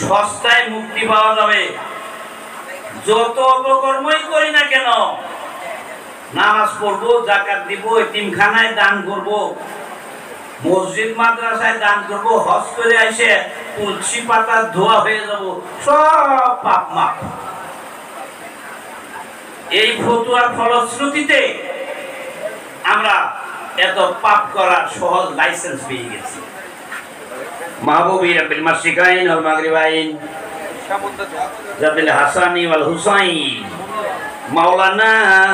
সস্তায় মুক্তি পাওয়া যাবে। যত অপকর্মই করি না কেন, নামাজ পড়বো, যাকাত দিব, এতিমখানায় দান করব, মসজিদ মাদ্রাসায় দান করব, হজ করে এসে তুলসী পাতা ধোয়া হয়ে যাব, সব পাপ মাপ। এই ফতুয়ার ফলশ্রুতিতে আমরা এত পাপ করার সহজ লাইসেন্স পেয়ে গেছি। মাহবুবি রাব্বিল মাশরিকাইন ওয়াল মাগরিবাইন জাবিল হাসানি ওয়াল হুসাইন মাওলানা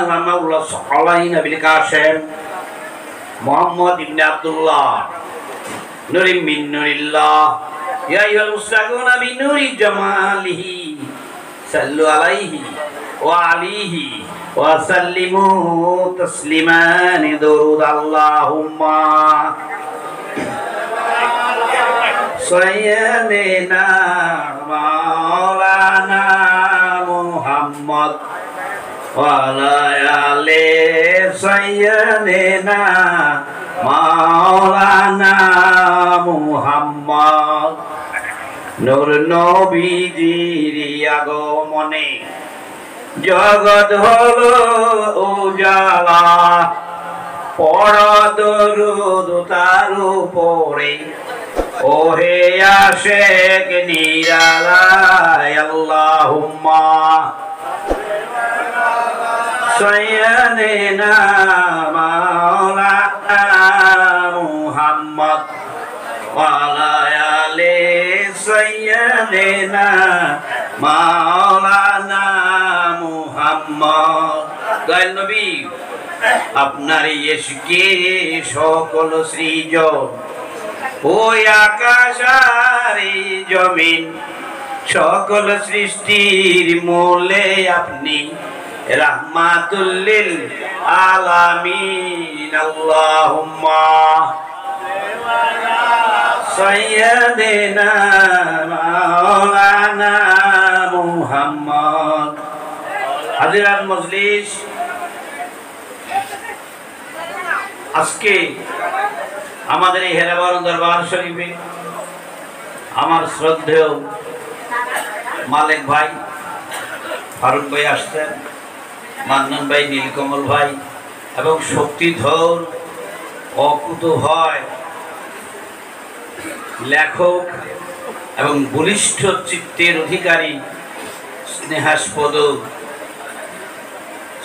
ওয়া মাওলা সালাহিন আবিল কাসেম মুহাম্মদ ইবনে আব্দুল্লাহ নূরিম মিন নূরিল্লাহ ইয়া আইয়ুহাল মুস্তাগিউনা বিনুরি জামালিহি সাল্লু আলাইহি ওয়া আলিহি ওয়া সাল্লিমু তাসলিমান দুরুদ আল্লাহুম্মা সাইয়্যিদিনা মাওলানা মুহাম্মদ ওয়া আলা আলি সাইয়্যিদিনা মাওলানা মুহাম্মদ। নূর নবীজির আগমনে জগৎ হলো উজালা, পড় দরুদ তার উপরে ওহে আশিক নিরালায়। আল্লাহুম্মা সাইয়্যিদিনা মাওলানা মুহাম্মদ ওয়া আলা আলি সাইয়্যিদিনা মাওলানা মুহাম্মদ। দয়াল নবী, আপনার ইশকে সকল সৃজন, ওই আকাশ আর জমিন, সকল সৃষ্টির মূলে আপনি রাহমাতুল লিল আলামিন। আল্লাহুম্মা সাইয়্যিদিনা মাওলানা মুহাম্মদ। হাজিরাত মজলিস, আজকে আমাদের এই হেরাবাউন দরবার শরীফে আমার শ্রদ্ধেয় মালিক ভাই ফারুক ভাই আসতেন, মান্নান ভাই, নীলকমল ভাই এবং শক্তিধর অকুতোভয় লেখক এবং বলিষ্ঠ চিত্তের অধিকারী স্নেহাস্পদ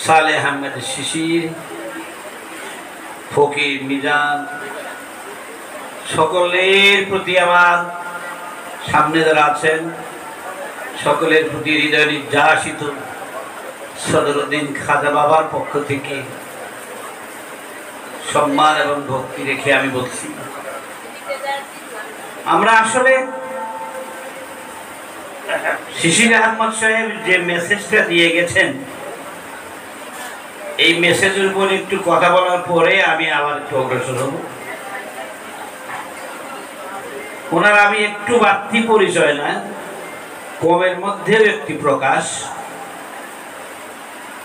সালেহ আহমেদ শিশির, ফকির মিজান, সকলের প্রতি আমার সামনে যারা আছেন সকলের প্রতি হৃদয় নির্যাসিত সদরুদ্দিন খাজা বাবার পক্ষ থেকে সম্মান এবং ভক্তি রেখে আমি বলছি, আমরা আসলে শিশির আহমদ সাহেব যে মেসেজটা দিয়ে গেছেন, এই মেসেজের উপর একটু কথা বলার পরে আমি আবার একটু অগ্রসর হব। ওনার আমি একটু বাড়তি পরিচয় না, কমের মধ্যেও একটি প্রকাশ।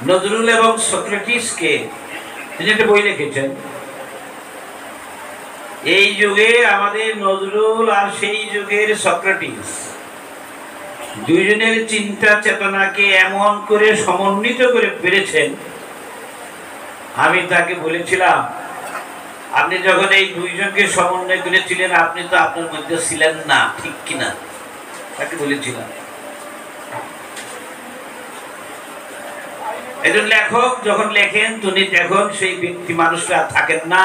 নজরুল এবং সক্রেটিসকে তিনি একটা বই লিখেছেন, এই যুগে আমাদের নজরুল আর সেই যুগের সক্রেটিস দুইজনের চিন্তা চেতনাকে এমন করে সমন্বিত করে পেরেছেন। আমি তাকে বলেছিলাম, আপনি যখন এই দুইজনকে সমন্বয় করেছিলেন আপনি তো আপনার মধ্যে ছিলেন না, ঠিক কিনা? তাকে বলেছিলাম। একজন লেখক যখন লেখেন তিনি দেখুন সেই ব্যক্তি মানুষরা থাকেন না,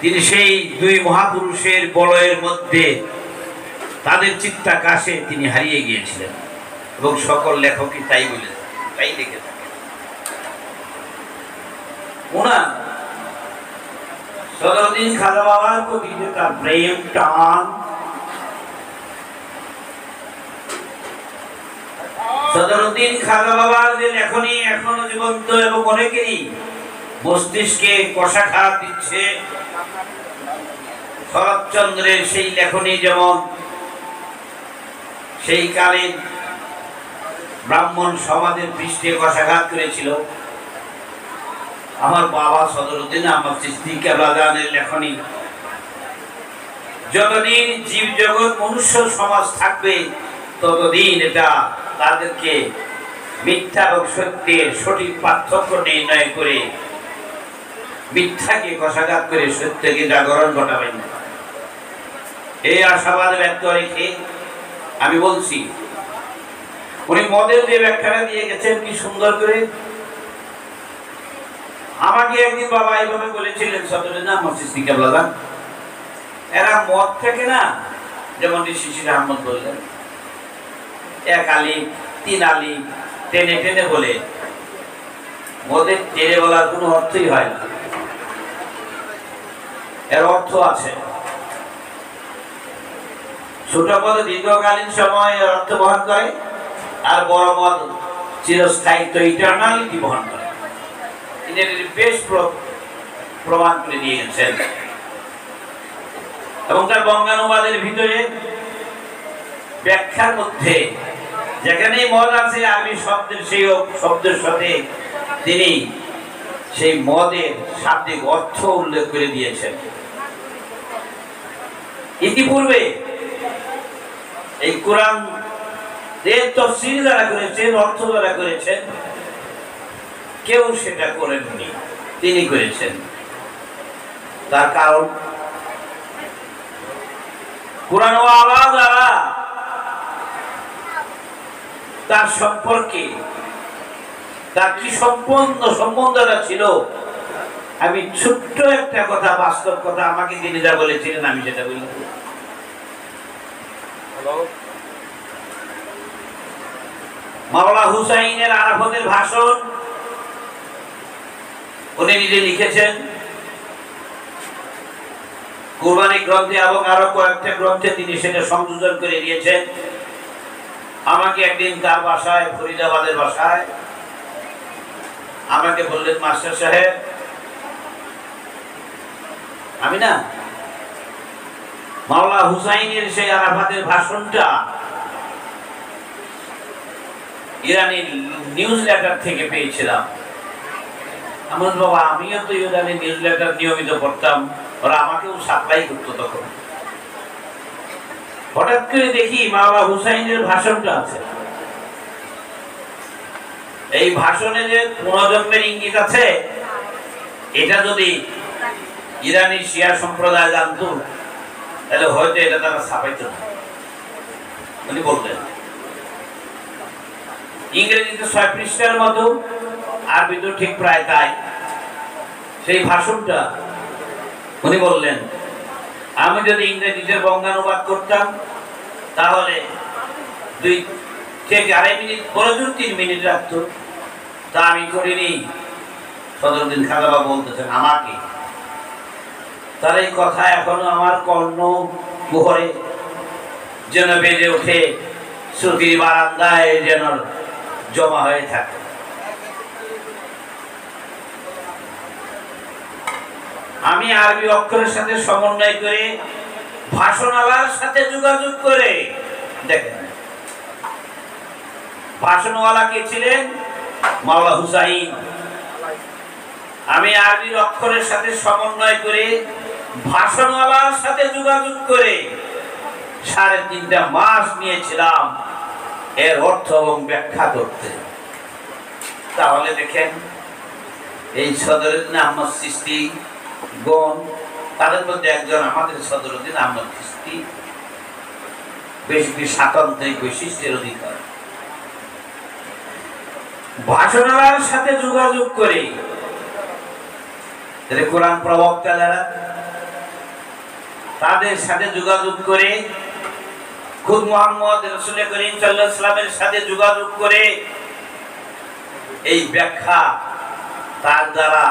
তিনি সেই দুই মহাপুরুষের বলয়ের মধ্যে তাদের চিত্তাকাশে তিনি হারিয়ে গিয়েছিলেন এবং সকল লেখকই তাই বলে তাই লিখে থাকেন। ওনার সদরুদ্দিন খাজা বাবার প্রতি যে তার প্রেম টান, সদরুদ্দিন খাজা বাবার যে লেখনী এখনো জীবন্ত এবং অনেকেরই মস্তিষ্কে কষাঘাত দিচ্ছে। শরৎচন্দ্রের সেই লেখনী যেমন সেই কালে ব্রাহ্মণ সমাজের পৃষ্ঠে কষাঘাত করেছিল, আমার বাবা সদরুদ্দিন আহমদ চিশতি কেবলাজানের লেখনী যতদিন জীব জগৎ মনুষ্য সমাজ থাকবে ততদিন এটা তাদেরকে মিথ্যা এবং সত্যের সঠিক পার্থক্য নির্ণয় করে মিথ্যাকে কষাঘাত করে সত্যকে জাগরণ ঘটাবেন। এই আশাবাদ ব্যক্ত রেখে আমি বলছি, উনি মদের যে ব্যাখ্যাটা দিয়ে গেছেন কি সুন্দর করে। আমাকে একদিন বাবা এইভাবে বলেছিলেন, সদরে না মসজিদ কেবলা, এরা মদ থেকে না, যেমন শিশির আহমদ বললেন, এক আলি তিন আলি টেনে টেনে বলে, মদের টেনে বলার কোনো অর্থই হয় না। এর অর্থ আছে, ছোট মদ দীর্ঘকালীন সময় অর্থ বহন করে, আর বড় মদ চিরস্থায়িত্ব ইটারনালিটি বহন করে। তিনি বেশ প্রমাণ করে দিয়ে গেছেন। এবং তার বঙ্গানুবাদের ভিতরে ব্যাখ্যার মধ্যে যেখানে মদ আছে আরবি শব্দের সেই শব্দের সাথে তিনি সেই মদের শাব্দিক অর্থ উল্লেখ করে দিয়েছেন। ইতিপূর্বে এই কোরআন এর তাফসীর যারা করেছেন, অর্থ যারা করেছেন, কেউ সেটা করেননি, তিনি করেছেন। তার কারণ কোরআন ওয়ালা যারা তার সম্পর্কে তার কি সম্বন্ধটা ছিল, আমি ছোট্ট একটা কথা, বাস্তব কথা আমাকে তিনি যা বলেছিলেন আমি সেটা বলি। মাওলানা হুসাইনের আরাফাতের ভাষণ উনি নিজে লিখেছেন কুরবানি গ্রন্থে এবং আরো কয়েকটা গ্রন্থে তিনি সেটা সংযোজন করে দিয়েছেন। আমাকে একদিন তার বাসায়, ফরিদাবাদের বাসায়, আমাকে বললেন, মাস্টার সাহেব, আমি না মাওলানা হুসাইনের সেই আরাফাতের ভাষণটা ইরানি নিউজ লেটার থেকে পেয়েছিলাম। আমার বাবা, আমিও তো ইরানি নিউজ লেটার নিয়মিত পড়তাম, ওরা আমাকেও সাপ্লাই করতো। তখন হঠাৎ করে দেখি মাওলানা হুসাইনের ভাষণটা আছে। এই ভাষণে যে পুনর্জন্মের ইঙ্গিত আছে, এটা যদি ইরানি শিয়া সম্প্রদায় জানতো তাহলে হয়তো এটা তারা ছাপাইতো না। উনি বললেন, ইংরেজিতে 6 পৃষ্ঠার মতো, আরবিতে ঠিক প্রায় তাই। সেই ভাষণটা উনি বললেন, আমি যদি ইংরেজিতে বঙ্গানুবাদ করতাম তাহলে 2 থেকে 2.5 মিনিট, বড়জোর 3 মিনিট রাখতো। তা আমি করিনি। সদরুদ্দিন খান বাবা বলতেছেন আমাকে। তার এই কথা এখনো আমার কর্ণ কুহরে যেন বেজে ওঠে, শ্রুতির বারান্দায় যেন জমা হয়ে থাকে। আমি আরবি অক্ষরের সাথে সমন্বয় করে, ভাষণওয়ালার সাথে যোগাযোগ করে, দেখেন ভাষণওয়ালা কে ছিলেন? মাওলানা হুসাইন। আমি আরবি অক্ষরের সাথে সমন্বয় করে, ভাষণওয়ালার সাথে যোগাযোগ করে 3.5 মাস নিয়েছিলাম এর অর্থ এবং ব্যাখ্যা করতে। তাহলে দেখেন, এই সদরুদ্দিন আহমদ চিশতি গণ, তাদের মধ্যে একজন আমাদের সদরুদ্দিন আহমদ চিশতি, বেশ স্বাতন্ত্রিক বৈশিষ্ট্যের অধিকার। ভাষণালার সাথে যোগাযোগ করে কোরআন প্রবক্তা যারা, তাদের সাথে যোগাযোগ করে, খুদ মুহাম্মদ রাসূল করিম সাল্লাল্লাহু আলাইহি ওয়াসাল্লামের সাথে যোগাযোগ করে এই ব্যাখ্যা, তার দ্বারা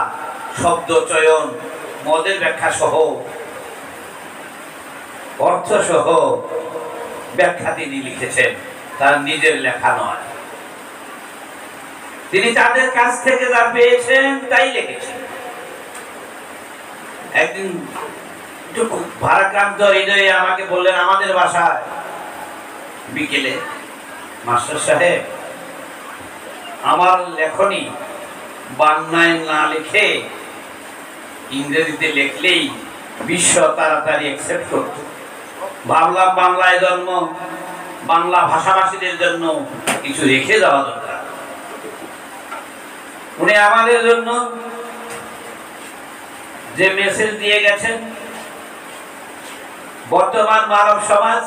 শব্দ চয়ন, মদের ব্যাখ্যা সহ, অর্থ সহ ব্যাখ্যা তিনি লিখেছেন। তার নিজের লেখা নয়, তিনি তাদের কাছ থেকে যা পেয়েছেন তাই লিখেছেন। একদিন একটু ভারাক্রান্ত হৃদয়ে আমাকে বললেন আমাদের বাসায় বিকেলে, মাস্টার সাহেব, আমার লেখনী বাংলায় না লিখে ইংরেজিতে লিখলেই বিশ্ব তাড়াতাড়ি অ্যাকসেপ্ট করত। ভাবলাম বাংলায় জন্ম, বাংলা ভাষাভাষীদের জন্য কিছু রেখে যাওয়া দরকার। উনি আমাদের জন্য যে মেসেজ দিয়ে গেছেন, বর্তমান মানব সমাজ,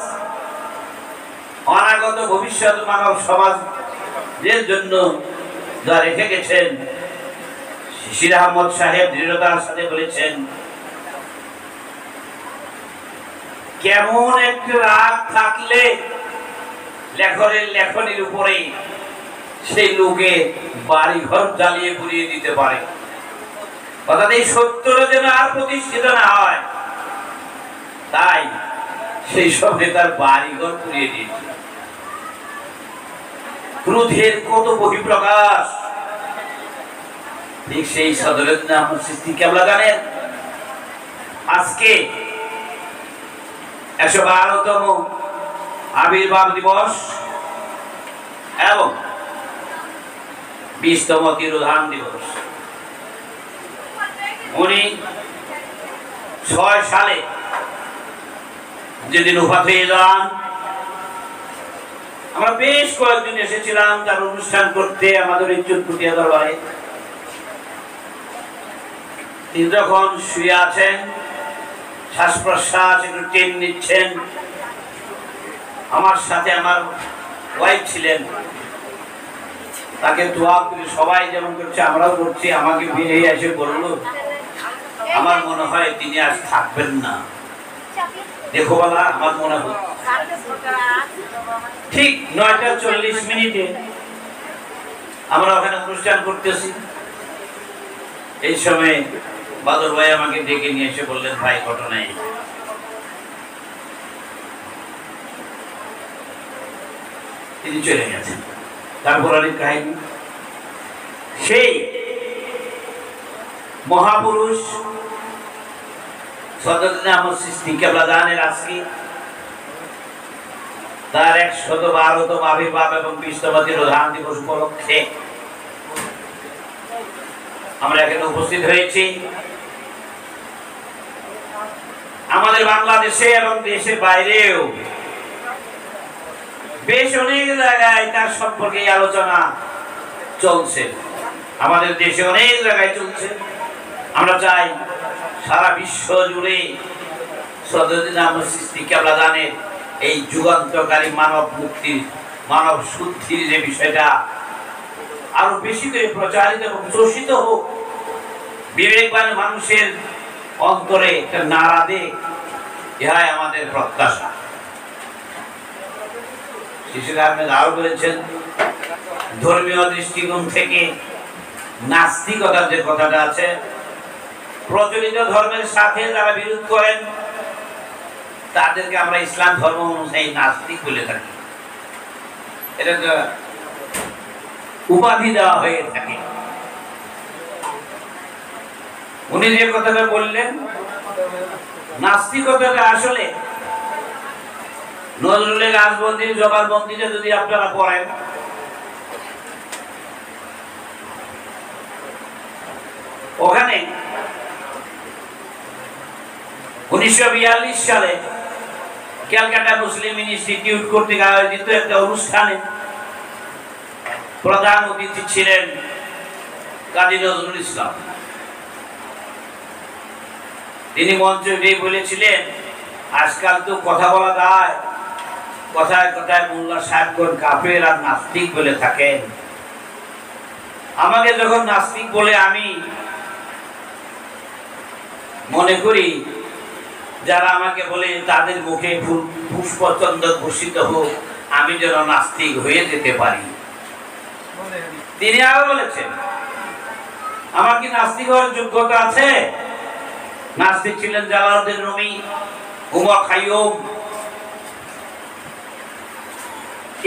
অনাগত ভবিষ্যৎ মানব সমাজের জন্য যা রেখে গেছেন, শিশির আহমদ সাহেব দৃঢ়তার সাথে বলেছেন, কেমন একটা রাগ থাকলে লেখনের লেখনির উপরে সেই লোকে বাড়ি ঘর জ্বালিয়ে পুড়িয়ে দিতে পারে। অর্থাৎ এই সত্যটা যেন আর প্রতিষ্ঠিত না হয়, তাই সেই সময় তার বাড়ি ঘর পুড়িয়ে দিয়েছে। ক্রোধের কত বহিঃপ্রকাশ, ঠিক সেই সদরেন্দ্র আহমদ চিশতি কেবলা জানেন আজকে 112তম আবির্ভাব দিবস এবং 20তম তিরোধান দিবস। উনি 6 সালে যেদিন উপাত হয়ে যান, আমরা বেশ কয়েকদিন এসেছিলাম তার অনুষ্ঠান করতে আমাদের ইজ্জতপুরিয়া দরবারে। তিনি যখন শুয়ে আছেন, শ্বাস প্রশ্বাস একটু টেন নিচ্ছেন, আমার সাথে আমার ওয়াইফ ছিলেন, তাকে দোয়া করে সবাই যেমন করছে আমরাও করছি। আমাকে বেরিয়ে এসে বলল, আমার মনে হয় তিনি আজ থাকবেন না। দেখো বলা, আমার মনে হয় ঠিক 9:40 আমরা ওখানে অনুষ্ঠান করতেছি। এই সময় বাদর ভাই আমাকে ডেকে নিয়ে এসে বললেন, ভাই ঘটনায় তিনি চলে গেছেন। তারপর অনেক কাহিনী। সেই মহাপুরুষ সদরেন্দ্র আহমদ চিশতি কেবলা জানের আজকে তার 112তম আবির্ভাব এবং 20তম তিরোধান দিবস উপলক্ষে আমরা এখানে উপস্থিত হয়েছি। আমাদের বাংলাদেশে এবং দেশের বাইরেও বেশ অনেক জায়গায় তার সম্পর্কে আলোচনা চলছে। আমাদের দেশে অনেক জায়গায় চলছে। আমরা চাই সারা বিশ্ব জুড়ে সদরেন্দ্র আহমদ চিশতি কেবলা জানের এই যুগান্তকারী মানব মুক্তির, মানব শুদ্ধির যে বিষয়টা আরো বেশি করে প্রচারিত এবং চর্চিত হোক, বিবেকবান মানুষের অন্তরে একটা নাড়া দেয়, ইহাই আমাদের প্রত্যাশা। শিশির আহমেদ আরো বলেছেন, ধর্মীয় দৃষ্টিকোণ থেকে নাস্তিকতার যে কথাটা আছে, প্রচলিত ধর্মের সাথে যারা বিরোধ করেন তাদেরকে আমরা ইসলাম ধর্ম অনুযায়ী নাস্তিক বলে থাকি। এটা উপাধি দেওয়া হয়ে থাকে। উনি যে কথাটা বললেন, নাস্তিকতাটা আসলে নজরুলের রাজবন্দির জবানবন্দিটা যদি আপনারা পড়েন, ওখানে 1942 সালে ক্যালকাটা মুসলিম ইনস্টিটিউট কর্তৃক আয়োজিত একটা অনুষ্ঠানে প্রধান অতিথি ছিলেন কাজী নজরুল ইসলাম। তিনি মঞ্চে উঠে বলেছিলেন, আজকাল তো কথা বলা যায়, কথায় কথায় মোল্লা সাহেবগণ কাফের আর নাস্তিক বলে থাকেন। আমাকে যখন নাস্তিক বলে আমি মনে করি যারা আমাকে বলে তাদের মুখে পুষ্পচন্দ্র ঘোষিত হোক, আমি যেন নাস্তিক হয়ে যেতে পারি। তিনি আরো বলেছেন, আমার কি নাস্তিক হওয়ার যোগ্যতা আছে? নাস্তিক ছিলেন জালালউদ্দিন রুমি, উমর খাইয়ুম,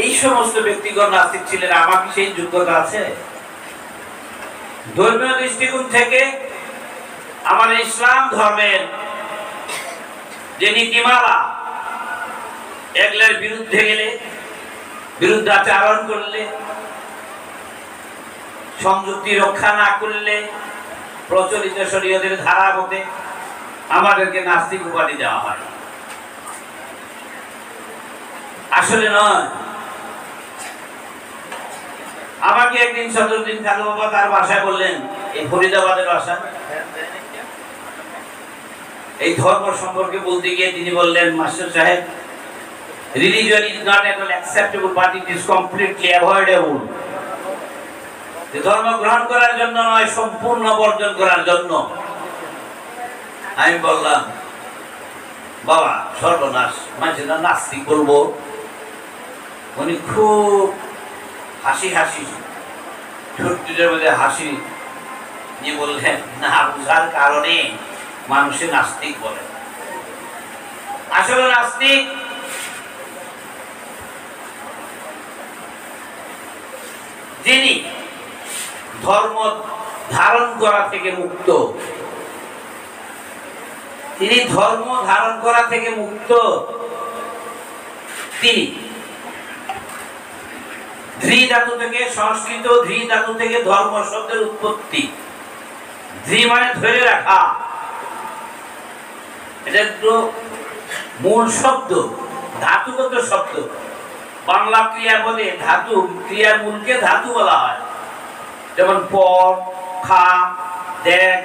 এই সমস্ত ব্যক্তিগণ নাস্তিক ছিলেন। আমার কি সেই যোগ্যতা আছে? ধর্মীয় দৃষ্টিকোণ থেকে আমাদের ইসলাম ধর্মের যে নীতিমালা, এগুলোর বিরুদ্ধে গেলে, বিরুদ্ধাচরণ করলে, সংযুক্তি রক্ষা না করলে, প্রচলিত শরীয়তের ধারা মতে আমাদেরকে নাস্তিক উপাধি দেওয়া হয়। আসলে নয়। আমাকে একদিন সদরুদ্দিন খান বাবা তার ভাষায় বললেন, এই ফরিদাবাদের ভাষা, এই ধর্ম সম্পর্কে বলতে গিয়ে তিনি বললেন, মাস্টার সাহেব, religion is not at all acceptable but it is completely avoidable. ধর্ম গ্রহণ করার জন্য নয়, সম্পূর্ণ বর্জন করার জন্য। আমি বললাম, বাবা সর্বনাশ, মানুষের নাস্তিক বলবো? উনি খুব হাসি হাসি, ঠোঁটের মধ্যে হাসি নিয়ে বললেন, না বুঝার কারণে মানুষের নাস্তিক বলে। আসলে নাস্তিক যিনি ধর্ম ধারণ করা থেকে মুক্ত, তিনি ধর্ম ধারণ করা থেকে মুক্ত, তিনি ধৃ ধাতু থেকে, সংস্কৃত ধৃ ধাতু থেকে ধর্ম শব্দের উৎপত্তি। ধৃ মানে ধরে রাখা, এটা একটু মূল শব্দ, ধাতুগত শব্দ। বাংলা ক্রিয়াপদে ধাতু, ক্রিয়ার মূলকে ধাতু বলা হয়। যেমন পড়, খা, দেখ,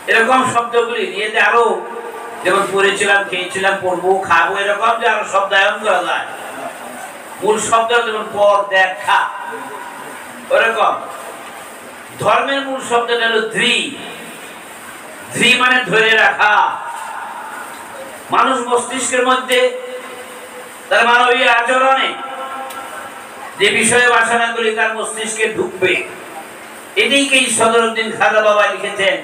এরকম শব্দগুলি নিয়ে আরো, যেমন পড়েছিলাম, খেয়েছিলাম, পড়বো, খাবো, এরকম যে আরো শব্দায়ন করা যায়। মূল শব্দ যেমন পড়, দেখ, খা, ওরকম ধর্মের মূল শব্দটা হলো ধৃ। ধৃ মানে ধরে রাখা। মানুষ মস্তিষ্কের মধ্যে তার মানবীয় আচরণে যে বিষয় বাসনাগুলি তার মস্তিষ্কে ঢুকবে, এটাইকে সদরুদ্দিন খাজা বাবা লিখেছেন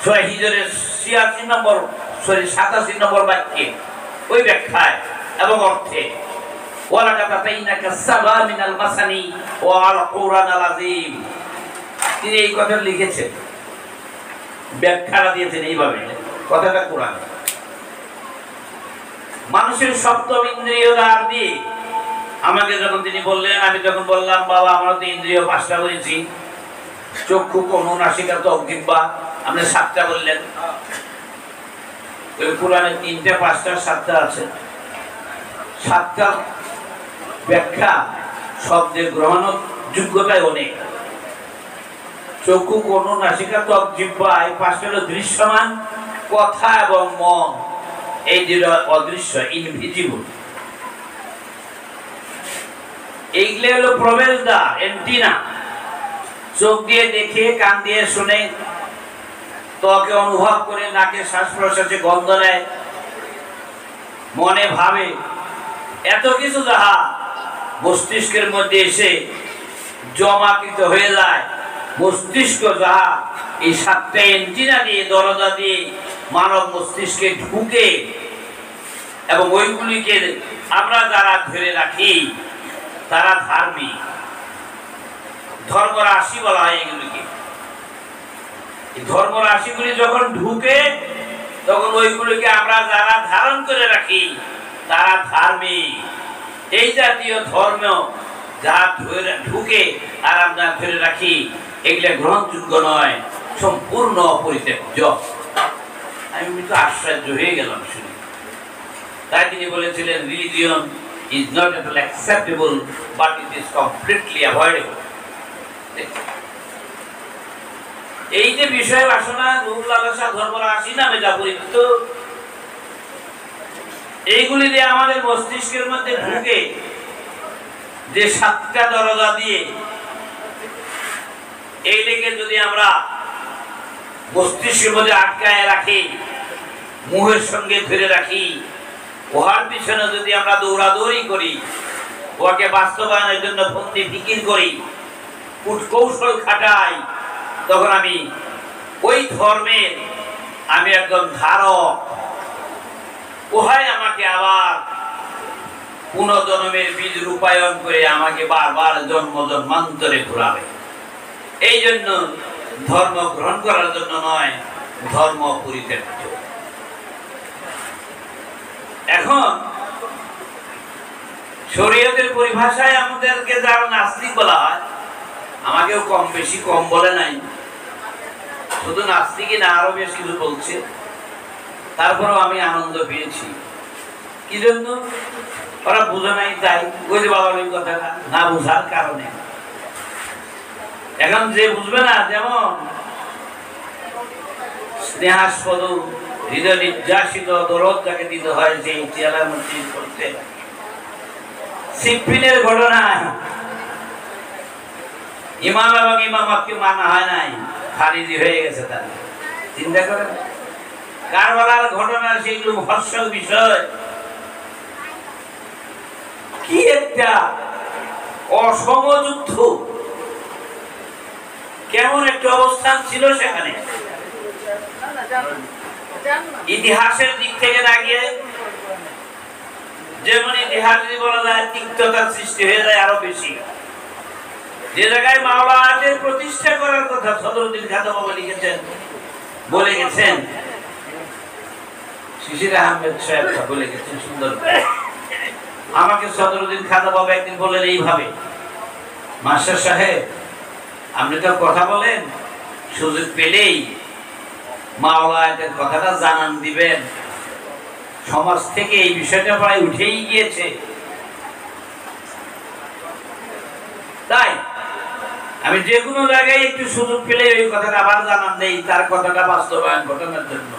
87 নম্বর বাক্যে, ওই ব্যাখ্যায় এবং অর্থে। তিনি এই কথা লিখেছেন, ব্যাখ্যাটা দিয়েছেন এইভাবে, কথাটা কোরআন। মানুষের সপ্তম ইন্দ্রিয় দ্বার দিয়ে আমাকে যখন তিনি বললেন, আমি তখন বললাম, বাবা আমরা তো ইন্দ্রিয় 5টা বলেছি, চক্ষু, কর্ণ, নাসিকা, ত্বক, জিহ্বা, আপনি 7টা বললেন। ওই কোরআনে 3টে, 5টা, 7টা আছে। 7টা ব্যাখ্যা শব্দের গ্রহণ যোগ্যতায় অনেক। চক্ষু, কর্ণ, নাসিকা, ত্বক, জিহ্বা, এই 5টা হলো দৃশ্যমান, কথা এবং মন এই যেটা অদৃশ্য, ইনভিজিবল। এইগুলো হলো প্রবেশদ্বার, এন্টিনা। চোখ দিয়ে দেখে, কান দিয়ে শুনে, ত্বকে অনুভব করে, নাকে শ্বাস প্রশ্বাসে গন্ধ নেয়, মনে ভাবে, এত কিছু যাহা মস্তিষ্কের মধ্যে এসে জমাকৃত হয়ে যায়। মস্তিষ্ক যাহা এই 7টা এন্টিনা দিয়ে, দরজা দিয়ে মানব মস্তিষ্কে ঢুকে, এবং ওইগুলিকে আমরা যারা ধরে রাখি তারা ধার্মিক। ধর্ম রাশি বলা হয় এগুলিকে। ধর্ম রাশিগুলি যখন ঢুকে, তখন ওইগুলিকে আমরা যারা ধারণ করে রাখি তারা ধার্মিক। এই জাতীয় ধর্ম যা ঢুকে আর আমরা ধরে রাখি, এগুলা গ্রহণযোগ্য নয়, সম্পূর্ণ অপরিত্যাজ্য। আমি কিন্তু আশ্চর্য হয়ে গেলাম শুনে। তাই তিনি বলেছিলেন, religion is not at all acceptable but it is completely avoidable. এই যে বিষয় বাসনা, রূপ, লালসা, ধর্ম রাশি নামে যা পরিচিত, এইগুলি দিয়ে আমাদের মস্তিষ্কের মধ্যে ঢুকে, যে 7টা দরজা দিয়ে, এই লেগে যদি আমরা মস্তিষ্কের মধ্যে আটকায় রাখি, মুহের সঙ্গে ধরে রাখি, উহার পিছনে যদি আমরা দৌড়াদৌড়ি করি, উহাকে বাস্তবায়নের জন্য ফন্দি ফিকির করি, কৌশল খাটাই, তখন আমি ওই ধর্মের আমি একজন ধারক। উহাই আমাকে আবার পুনর্জন্মের বীজ রূপায়ণ করে আমাকে বারবার জন্ম জন্মান্তরে ঘুরাবে। এই জন্য ধর্ম গ্রহণ করার জন্য নয়, ধর্ম পরিত্যাজ্য। এখন শরীয়তের পরিভাষায় আমাদেরকে যারা নাস্তিক বলা হয়, আমাকেও কম বেশি কম বলে নাই, শুধু নাস্তিকই না, আরো বেশ কিছু বলছে। তারপরেও আমি আনন্দ পেয়েছি। কি জন্য? ওরা বুঝে নাই তাই ওই যে বাবার ওই কথাটা না বুঝার কারণে। এখন যে বুঝবে না, যেমন স্নেহাস্পদ হৃদয় নির্যাসিত দরদ যাকে দিতে হয় যে চেয়ালার মধ্যে করতে সিপিনের ঘটনা, ইমাম এবং ইমামকে মানা হয় নাই, খারিজি হয়ে গেছে। তার চিন্তা করেন কারবালার ঘটনা, সেগুলো হর্ষক বিষয়, কি একটা অসম যুদ্ধ, কেমন একটা অবস্থান ছিল সেখানে। ইতিহাসের দিক থেকে দাঁড়িয়ে যেমন ইতিহাস যদি বলা যায়, তিক্ততার সৃষ্টি হয়ে যায় আরো বেশি। যে জায়গায় মাওলানাদের প্রতিষ্ঠা করার কথা সদরুদ্দিন খাজা বাবা লিখেছেন, বলে গেছেন, শিশির আহমেদ সাহেব বলে গেছেন সুন্দর। আমাকে সদরুদ্দিন খাজা বাবা একদিন বললেন এইভাবে, মাস্টার সাহেব আপনি তো কথা বলেন, সুযোগ পেলেই মাওলানাদের কথাটা জানান দিবেন, সমাজ থেকে এই বিষয়টা প্রায় উঠেই গিয়েছে। তাই আমি যে কোনো জায়গায় একটু সুযোগ পেলে ওই কথাটা আবার জানান দেই, তার কথাটা বাস্তবায়ন ঘটানোর জন্য।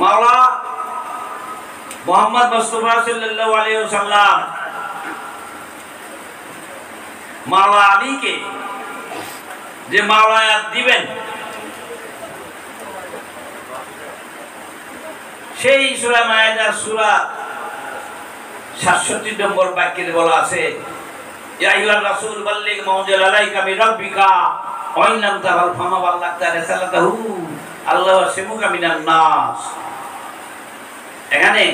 মাওলা মুহাম্মদ মুস্তাফা সাল্লাল্লাহু আলাইহি ওয়াসাল্লাম মাওলা আলীকে যে মাওলায়াত দিবেন, সেই সূরা মায়েদার সূরা 67 নম্বর বাক্যে বলা আছে, ইয়া আইয়ুহার রাসূল বাল্লিগ মা উনজিলা আলাইকা মির রাব্বিকা ওয়া ইন লাম তাফআল ফামা বাল্লাগতা রিসালাতাহু আল্লাহু ইয়াসিমুকা মিনান নাস। এখানে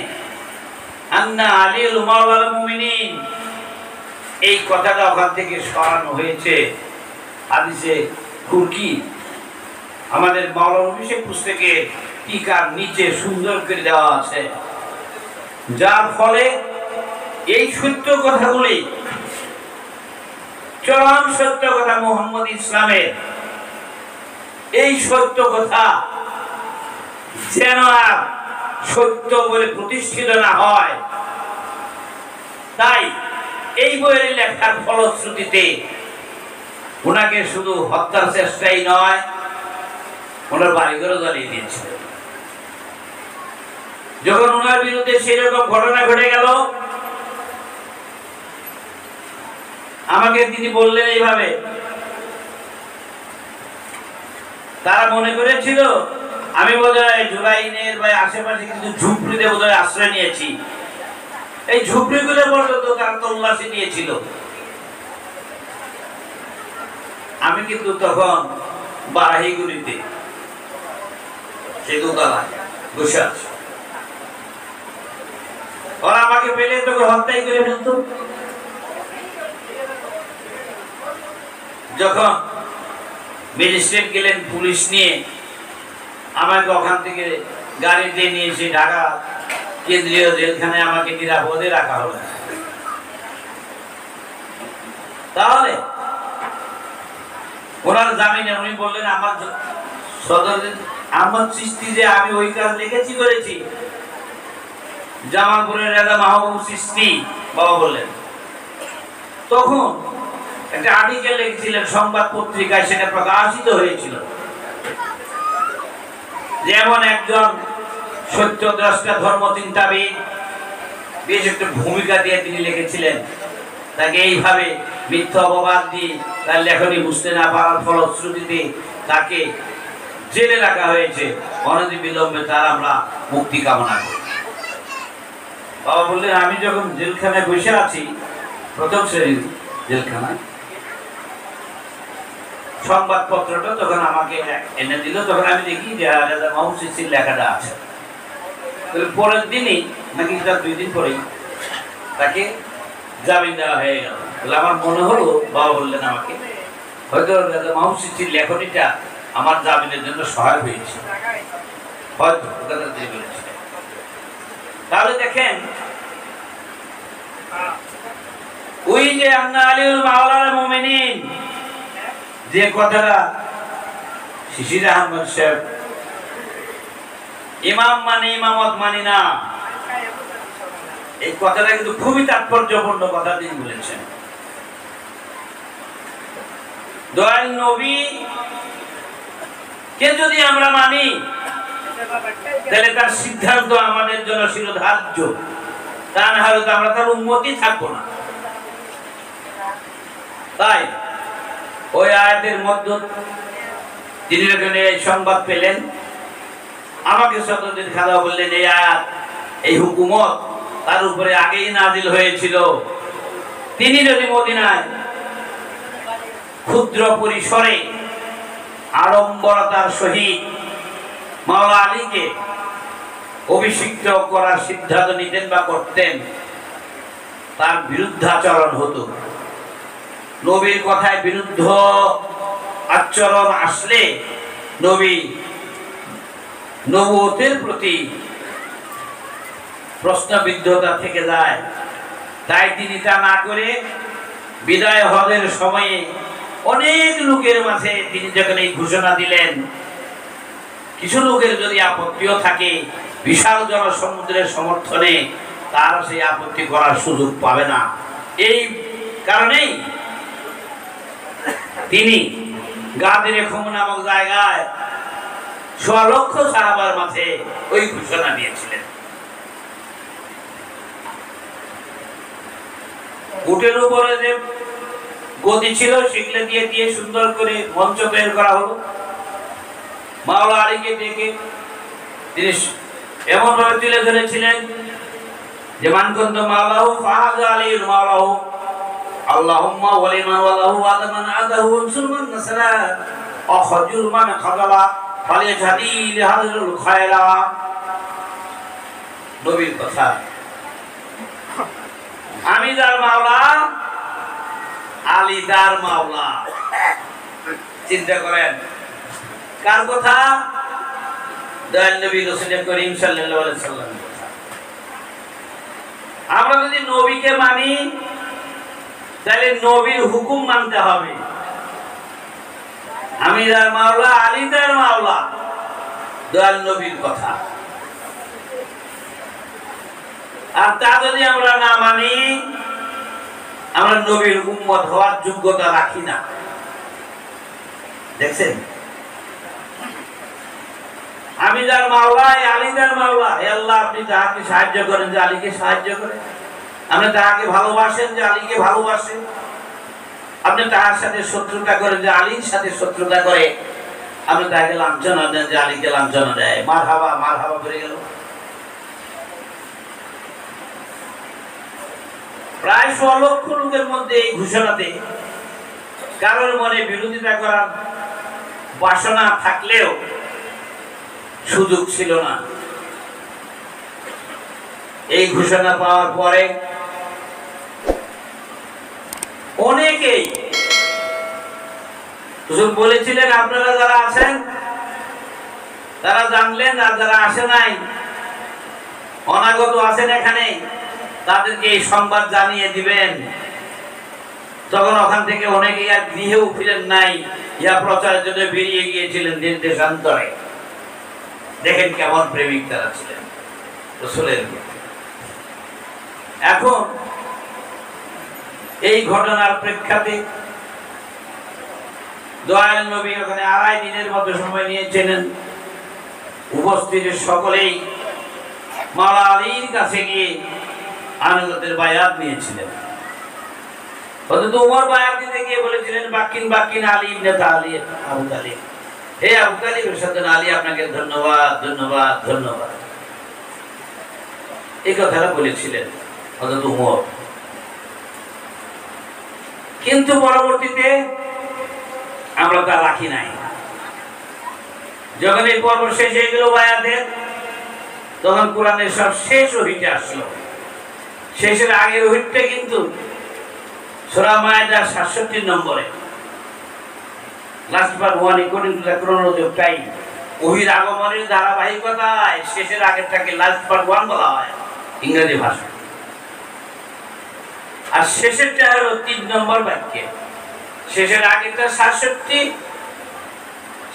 আন্না আলিউল মাওলাল মুমিনিন, এই কথাটা ওখান থেকে সরানো হয়েছে হাদিসে কুরকি, আমাদের মাওলানা অভিষেক পুস্তকে টিকার নিচে সুন্দর করে দেওয়া আছে, যার ফলে এই সত্য কথাগুলি, চরম সত্য কথা মুহাম্মদ ইসলামের, এই সত্য কথা যেন আর সত্য বলে প্রতিষ্ঠিত না হয়, তাই এই বইয়ের লেখার ফলশ্রুতিতে ওনাকে শুধু হত্যার চেষ্টাই নয়, ওনার বাড়িঘরও জ্বালিয়ে দিয়েছিল। যখন ওনার বিরুদ্ধে সেরকম ঘটনা ঘটে গেল, আমাকে তিনি বললেন এইভাবে, তারা মনে করেছিল আমি বোধহয় জুলাইনের বা আশেপাশে কিছু ঝুপড়িতে বোধহয় আশ্রয় নিয়েছি, এই ঝুপড়িগুলো পর্যন্ত তারা তল্লাশি নিয়েছিল। আমি কিন্তু তখন বারাহিগুড়িতে সেই দোতলায় বসে আছি, ওরা আমাকে পেলে তখন হত্যাই করে ফেলত। যখন ম্যাজিস্ট্রেট গেলেন পুলিশ নিয়ে, আমাকে ওখান থেকে গাড়িতে নিয়ে এসে ঢাকা কেন্দ্রীয় জেলখানায় আমাকে নিরাপদে রাখা হলো। তাহলে ওনার জামিনে উনি বললেন, আমার আহমদ চিশতি যে আমি ওই কাজ লিখেছি করেছি, জামালপুরের রাজা মাহবুব চিশতি বাবা বললেন। তখন একটা আর্টিকেল লিখেছিলেন সংবাদ পত্রিকায়, সেটা প্রকাশিত হয়েছিল, যেমন একজন সত্যদ্রষ্টা ধর্মচিন্তাবিদ বেশ একটা ভূমিকা দিয়ে তিনি লিখেছিলেন, তাকে এইভাবে মিথ্যা অপবাদ দিয়ে তার লেখনী বুঝতে না পারার ফলশ্রুতিতে তাকে জেলে রাখা হয়েছে, অনতি বিলম্বে তার আমরা মুক্তি কামনা করি। বাবা বললেন, আমি যখন জেলখানায় বসে আছি, প্রথম শ্রেণীর জেলখানায়, সংবাদপত্রটা যখন আমাকে এনে দিল, তখন আমি দেখি যে রাজা মাহবুব চিশতির লেখাটা আছে। পরের দিনই নাকি তার 2 দিন পরেই তাকে জামিন দেওয়া হয়ে গেল। আমার মনে হলো, বাবা বললেন আমাকে, হয়তো রাজা মাহবুব চিশতির লেখনীটা আমার জামিনের জন্য সহায় হয়েছে, হয়তো। তাহলে দেখেন, ওই যে আন্না আলিউল মাওলানা মুমিনিন, যে কথাটা শিশির আহমেদ সাহেব ইমাম মানে ইমামত মানি না। এই কথাটা কিন্তু খুবই তাৎপর্যপূর্ণ কথা তিনি বলেছেন। দয়াল নবী কে যদি আমরা মানি তাহলে তার সিদ্ধান্ত আমাদের জন্য শিরোধার্য, তা না হলে তো আমরা তার উম্মতই থাকবো না। তাই ওই আয়াতের মধ্যে তিনি যখন এই সংবাদ পেলেন, আমাকে সতর্কের খাদা বললেন এই আয়াত, এই হুকুমত তার উপরে আগেই নাজিল হয়েছিল। তিনি যদি মদিনায় ক্ষুদ্র পরিসরে আড়ম্বরতার সহিত মাওলা আলীকে অভিষিক্ত করার সিদ্ধান্ত নিতেন বা করতেন, তার বিরুদ্ধাচরণ হতো। নবীর কথায় বিরুদ্ধ আচরণ আসলে নবী নবুয়তের প্রতি প্রশ্নবিদ্ধতা থেকে যায়। তাই তিনি তা না করে বিদায় হজের সময়ে অনেক লোকের মাঝে তিনি যখন এই ঘোষণা দিলেন, কিছু লোকের যদি আপত্তিও থাকে, বিশাল জনসমুদ্রের সমর্থনে তার সেই আপত্তি করার সুযোগ পাবে না। এই কারণেই তিনি গাদিরে খুম নামক জায়গায় ১৬ লক্ষ সাহাবার মাঝে ওই ঘোষণা দিয়েছিলেন। উটের উপরে যে গদি ছিল সেগুলো দিয়ে দিয়ে সুন্দর করে মঞ্চ তৈরি করা হলো। মাওলা আলীকে ডেকে তিনি এমন ভাবে তুলে ধরেছিলেন যে মানকুন্ত মাওলাহু ফাহাজ আলীর মাওলাহু আল্লাহুম্মা ওয়ালিমান ওয়ালাহু আদামান আদাহু সুলমান নাসরা আখজুল মান খাদালা ফালিয়াজাদি লিহাযুল খায়রা। নবীর কথা, আমি যার মাওলা, আলী যার মাওলা। চিন্তা করেন কার কথা? দয়াল নবী রাসূল করিম সাল্লাল্লাহু আলাইহি সাল্লামের কথা। আমরা যদি নবীকে মানি তাহলে নবীর হুকুম মানতে হবে। আমি যার মাওলা, আলী যার মাওলা, দয়াল নবীর কথা। আর তা যদি আমরা না মানি, আমরা নবীর উম্মত হওয়ার যোগ্যতা রাখি না। দেখছেন, আমি যার মাওলা, আলী যার মাওলা। হে আল্লাহ, আপনি তাহাকে সাহায্য করেন যে আলীকে সাহায্য করেন, আপনি তাহাকে ভালোবাসেন যে আলীকে ভালোবাসেন, আপনি তাহার সাথে শত্রুতা করেন যে আলীর সাথে শত্রুতা করে, আপনি তাহাকে লাঞ্ছনা দেন যে আলীকে লাঞ্ছনা দেয়। মারহাবা মারহাবা করে গেল। প্রায় ১৬ লক্ষ লোকের মধ্যে এই ঘোষণাতে কারোর মনে বিরোধিতা করার বাসনা থাকলেও সুযোগ ছিল না। এই ঘোষণা পাওয়ার পরে অনেকেই বলেছিলেন, আপনারা যারা আছেন তারা জানলেন, আর যারা আসে নাই, অনাগত আছেন এখানে, তাদেরকে এই সংবাদ জানিয়ে দিবেন। তখন ওখান থেকে অনেকেই আর গৃহেও ফিরেন নাই, ইয়া প্রচারের জন্য বেরিয়ে গিয়েছিলেন দেশান্তরে। দেখেন কেমন প্রেমিক তারা ছিলেন রাসূলের। এখন এই ঘটনার প্রেক্ষাতে দয়াল নবী ওখানে ২.৫ দিনের মতো সময় নিয়েছিলেন। উপস্থিত সকলেই মাওলা আলীর কাছে গিয়ে আনুগত্যের বায়াত নিয়েছিলেন। হযরত ওমর বায়াত দিতে গিয়ে বলেছিলেন, বাকিন বাকিন আলী ইবনে তালিব, আবু তালিব, হে আবু তালিবের সাথে আলী আপনাকে ধন্যবাদ ধন্যবাদ ধন্যবাদ, এই কথাটা বলেছিলেন হযরত ওমর। কিন্তু পরবর্তীতে আমরা তা রাখি নাই। যখন এই পর্ব শেষ হয়ে গেল বায়াতের, তখন কোরআনের সব শেষ ওহীটা আসলো। শেষের আগের ওহীটা কিন্তু সূরা মায়েদার ৬৭ নম্বরে, last part 1 according to the chronology of time. ওহীর আগমনের ধারাবাহিকতায় শেষের আগেরটাকে লাস্ট পার্ট 1 বলা হয় ইংরেজি ভাষায়, আর শেষেরটা হলো ৩ নম্বর বাক্যে। শেষের আগেরটা ৬৭,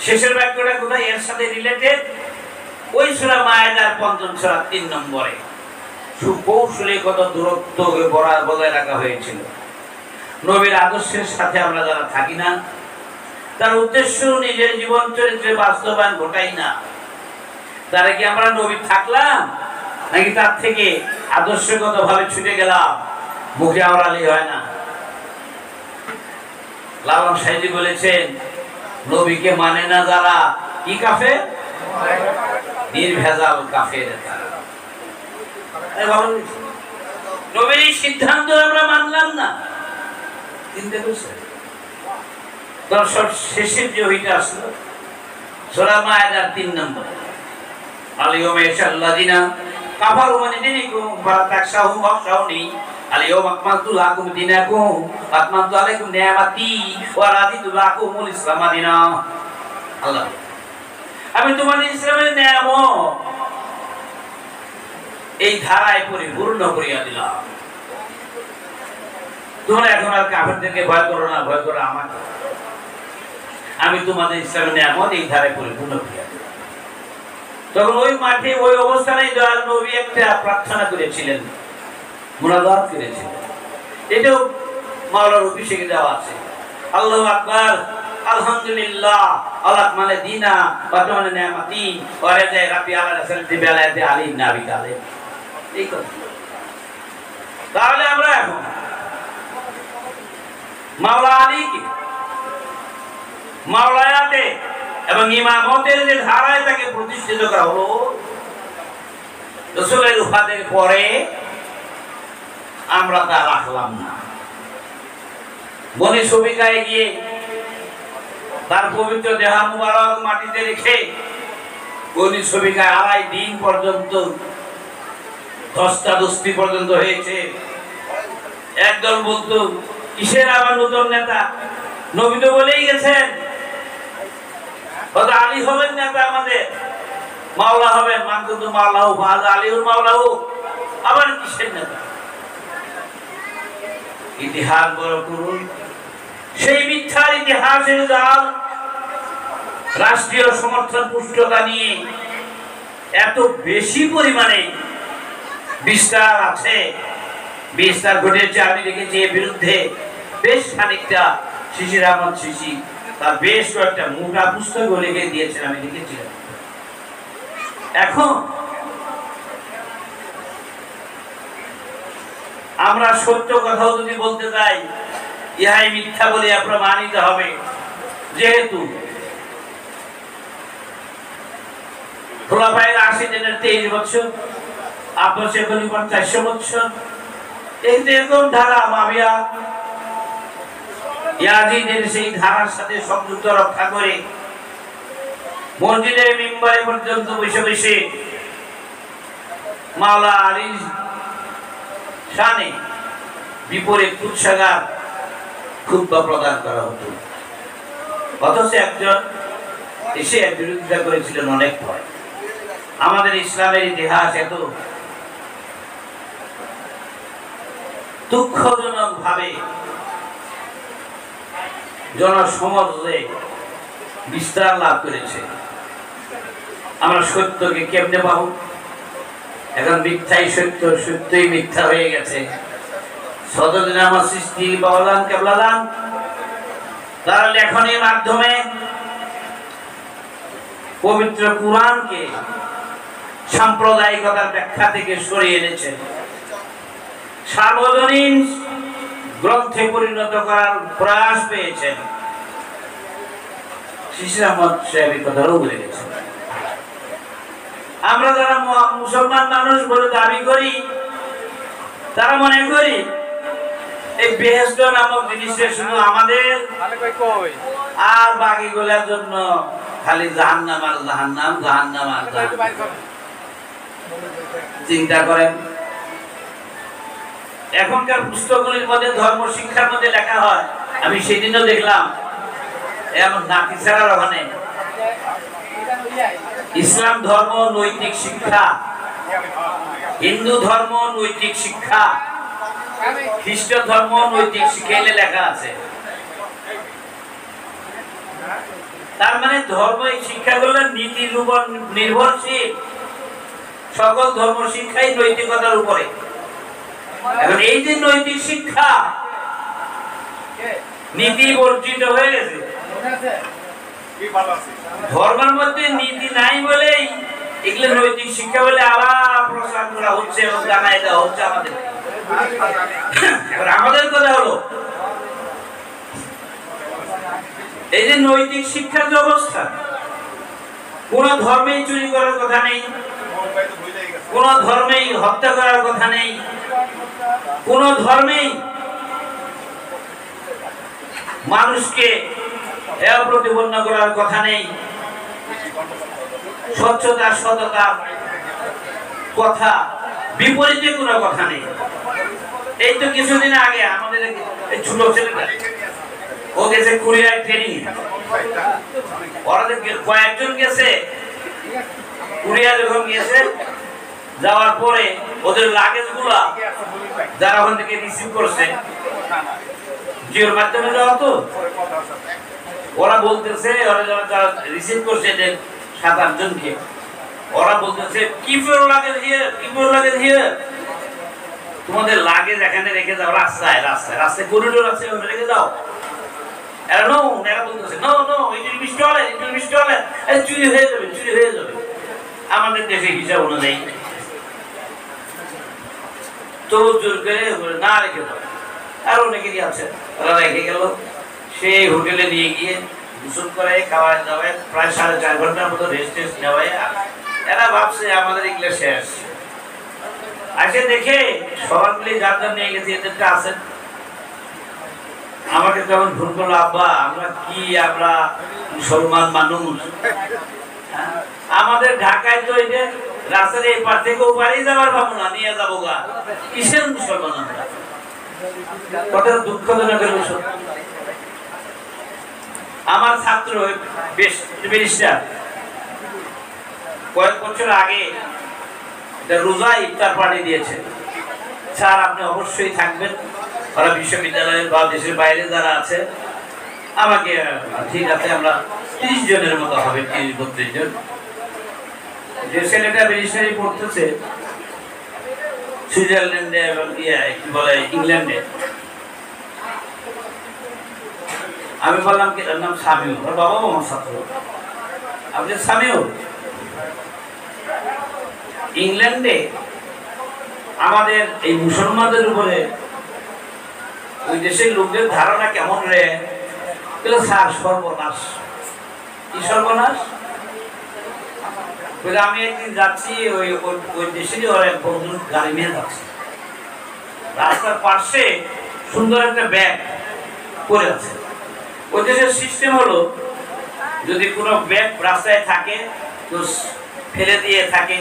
শেষের বাক্যটা কোথায় এর সাথে রিলেটেড, ওই সূরা মায়েদার ৫ম সূরা ৩ নম্বরে সুকৌশলে কত দূরত্ব বজায় রাখা হয়েছিল। নবীর আদর্শের সাথে আমরা যারা থাকি না, তার উদ্দেশ্য নিজের জীবন চরিত্রে বাস্তবায়ন ঘটাই না, তারা কি আমরা নবী থাকলাম নাকি তার থেকে আদর্শগত ভাবে ছুটে গেলাম? মুখে আওড়ালি হয় না। লালন সাহেজি বলেছেন, নবীকে মানে না যারা কি কাফের, নির্ভেজাল কাফের। নবীর সিদ্ধান্ত আমরা মানলাম না, চিন্তা করছেন? দর্শক শেষের যে ওইটা আসলো সূরা মায়েদার ৩ নম্বর, আলিয়ুম ইয়াশাল্লাযিনা কাফারু মিন দীনিকুম ফালা তাখশাহুম ওয়াখশাউনি আলিয়ুম আকমালতু লাকুম দীনাকুম ওয়া আতমামতু আলাইকুম নি'মাতি ওয়া রাদিতু লাকুমুল ইসলাম দীনা। আল্লাহ, আমি তোমাদের ইসলামের নিয়ামত এই ধারায় পরিপূর্ণ করিয়া দিলাম। তোমরা এখন আর কাফেরদেরকে ভয় করো না, ভয় করো আমাকে। আমি তোমাদের ইসলামের নিয়ামত এই ধারায় পরিপূর্ণ করিয়া দিলাম। তখন ওই মাঠে ওই অবস্থানে দয়াল নবী একটা প্রার্থনা করেছিলেন, মুনাজাত করেছিলেন। এটাও মাওলার অভিষেকে দেওয়া আছে। আল্লাহু আকবার, আলহামদুলিল্লাহ, আল্লাহ মানে দিনা ওয়া তামান্না নিয়ামাতি ওয়া রাজায়ে রাব্বি আলা রাসূলিহি বিআলাতি আলী ইবনে আবি তালিব। এই কথা। তাহলে আমরা এখন মাওলা আলীকে মাওলায়াতে এবং ইমামতের যে ধারায় তাকে প্রতিষ্ঠিত করা হলো, রাসূলের ওফাতের পরে আমরা তা রাখলাম না। বনি সবিকায় গিয়ে তার পবিত্র দেহ মুবারক মাটিতে রেখে বনি সবিকায় ২.৫ দিন পর্যন্ত ধস্তাধস্তি পর্যন্ত হয়েছে। একদল বলতো, কিসের আবার নতুন নেতা? নবী তো বলেই গেছেন আলী হবেন নেতা, আমাদের মাওলা হবেন। মানকুতু মাওলাহু ফাযা আলীউল মাওলাহু, আবার কিসের নেতা? ইতিহাস বড় করুন। সেই মিথ্যার ইতিহাসের জাল রাষ্ট্রীয় সমর্থন পুষ্টতা নিয়ে এত বেশি পরিমাণে বিস্তার আছে, বিস্তার ঘটেছে। আমি দেখেছি এর বিরুদ্ধে বেশ খানিকটা শিশির আহমদ শিশি তার বেশ কয়েকটা মোটা পুস্তক লিখে দিয়েছেন, আমি দেখেছিলাম। এখন আমরা সত্য কথাও যদি বলতে যাই, ইহাই মিথ্যা বলে প্রমাণিত হবে। যেহেতু খোলাফায়ে রাশিদিনের 23 বছর, আব্বাসের খলিফার 400 বছর, এরকম ধারা মাবিয়া ইয়াজিদের সেই ধারার সাথে সংযুক্ত রক্ষা করে মসজিদের মিম্বরে পর্যন্ত বসে বসে মাওলা আলীর শানে বিপরীত কুৎসাগার খুতবা প্রদান করা হতো। অথচ একজন এসে বিরোধিতা করেছিলেন অনেক ভয়। আমাদের ইসলামের ইতিহাস এত দুঃখজনক ভাবে জনসমাজে বিস্তার লাভ করেছে। আমরা সত্যকে কেমনে পাবো? এখন মিথ্যাই সত্য, সত্যই মিথ্যা হয়ে গেছে। সদদিন আমার সৃষ্টি বাউলান কেবলাদান তার লেখনের মাধ্যমে পবিত্র কুরআনকে সাম্প্রদায়িকতার ব্যাখ্যা থেকে সরিয়ে এনেছেন, সার্বজনীন গ্রন্থে পরিণত করার প্রয়াস পেয়েছেন। শিশির আহমদ সাহেব কথাও বলে গেছেন। আমরা যারা মুসলমান মানুষ বলে দাবি করি, তারা মনে করি এই বেহেশত নামক জিনিসটা শুধু আমাদের আর বাকিগুলোর জন্য, খালি জাহান্নাম আর জাহান্নাম, জাহান্নাম আর জাহান্নাম। চিন্তা করেন, এখনকার পুস্তকগুলির মধ্যে ধর্ম শিক্ষার মধ্যে লেখা হয়, আমি সেদিনও দেখলাম এমন নাকি ছাড়ার ওখানে ইসলাম ধর্ম নৈতিক শিক্ষা, হিন্দু ধর্ম নৈতিক শিক্ষা, খ্রিস্ট ধর্ম নৈতিক শিক্ষা লেখা আছে। তার মানে ধর্ম এই শিক্ষাগুলো নীতির উপর নির্ভরশীল। সকল ধর্ম শিক্ষাই নৈতিকতার উপরে। এখন এই যে নৈতিক শিক্ষা নীতি বর্জিত হয়ে গেছে, ধর্মের মধ্যে নীতি নাই বলেই এগুলো নৈতিক শিক্ষা বলে আবার প্রচার করা হচ্ছে এবং জানাই দেওয়া হচ্ছে আমাদের। এবার আমাদের কথা হলো এই যে নৈতিক শিক্ষার যে অবস্থা, কোন ধর্মেই চুরি করার কথা নেই, কোন ধর্মেই হত্যা করার কথা নেই, কোন ধর্মেই মানুষকে প্রতিপন্ন করার কথা নেই, স্বচ্ছতা সততা কথা বিপরীতে কোনো কথা নেই। এই তো কিছুদিন আগে আমাদের ছোট ছেলেটা ও গেছে কোরিয়ার ট্রেনিং, ওরা কয়েকজন গেছে কোরিয়া, যখন গেছে যাওয়ার পরে ওদের লাগেজ গুলা যারা ওখান থেকে রিসিভ করছে জিওর মাধ্যমে যাওয়া, তো ওরা বলতেছে ওরা যারা রিসিভ করছে 7-8 জনকে, ওরা বলতেছে keep your luggage here, keep your luggage here, তোমাদের লাগেজ এখানে রেখে যাও, রাস্তায় রাস্তায় রাস্তায় করিডোর আছে ওখানে রেখে যাও। এরা নো, এরা বলতেছে no no, it will be stolen, it will be stolen, চুরি হয়ে যাবে, চুরি হয়ে যাবে। আমাদের দেশে হিসাব অনুযায়ী তো জোর করে না রেখে দাও। আর অনেকেরই আছে ওরা রেখে গেল, সেই হোটেলে নিয়ে গিয়ে গোসল করে খাওয়ায় দাওয়ায় প্রায় 4.5 ঘন্টার মতো রেস্ট নেওয়ায় এরা ভাবছে আমাদের এগুলো শেষ। আসে দেখে সবার মিলে যার যার নিয়ে গেছে, এদেরটা আছেন। আমাকে তখন ফোন করলো, আব্বা আমরা কি, আমরা মুসলমান মানুষ, আমাদের ঢাকায় তো এই যে রাস্তার এই পার থেকে ও পারেই যাবার ভাবো না, নিয়ে যাবো গা, কিসের মুসলমান আমরা? কত দুঃখজনক বিষয়। আমার ছাত্র ব্যারিস্টার কয়েক বছর আগে রোজা ইফতার পার্টি দিয়েছে, স্যার আপনি অবশ্যই থাকবেন, ওরা বিশ্ববিদ্যালয়ের বা দেশের বাইরে যারা আছে আমাকে, ঠিক আছে আমরা 30 জনের মতো হবে, 30-32 জন। যে ছেলেটা ব্যারিস্টারি পড়তেছে সুইজারল্যান্ডে এবং কি বলে ইংল্যান্ডে, আমি বললাম কি এর নাম সামিউল, ওর বাবা আমার ছাত্র, আপনি সামিউল ইংল্যান্ডে আমাদের এই মুসলমানদের উপরে ওই দেশের লোকদের ধারণা কেমন রে? স্যার সর্বনাশ। কি সর্বনাশ? আমি একদিন যাচ্ছি ওই দেশেরই ওর এক বন্ধুর গাড়ি নিয়ে যাচ্ছি, রাস্তার পাশে সুন্দর একটা ব্যাগ পড়ে আছে। ওই দেশের সিস্টেম হলো যদি কোনো ব্যাগ রাস্তায় থাকে তো ফেলে দিয়ে থাকে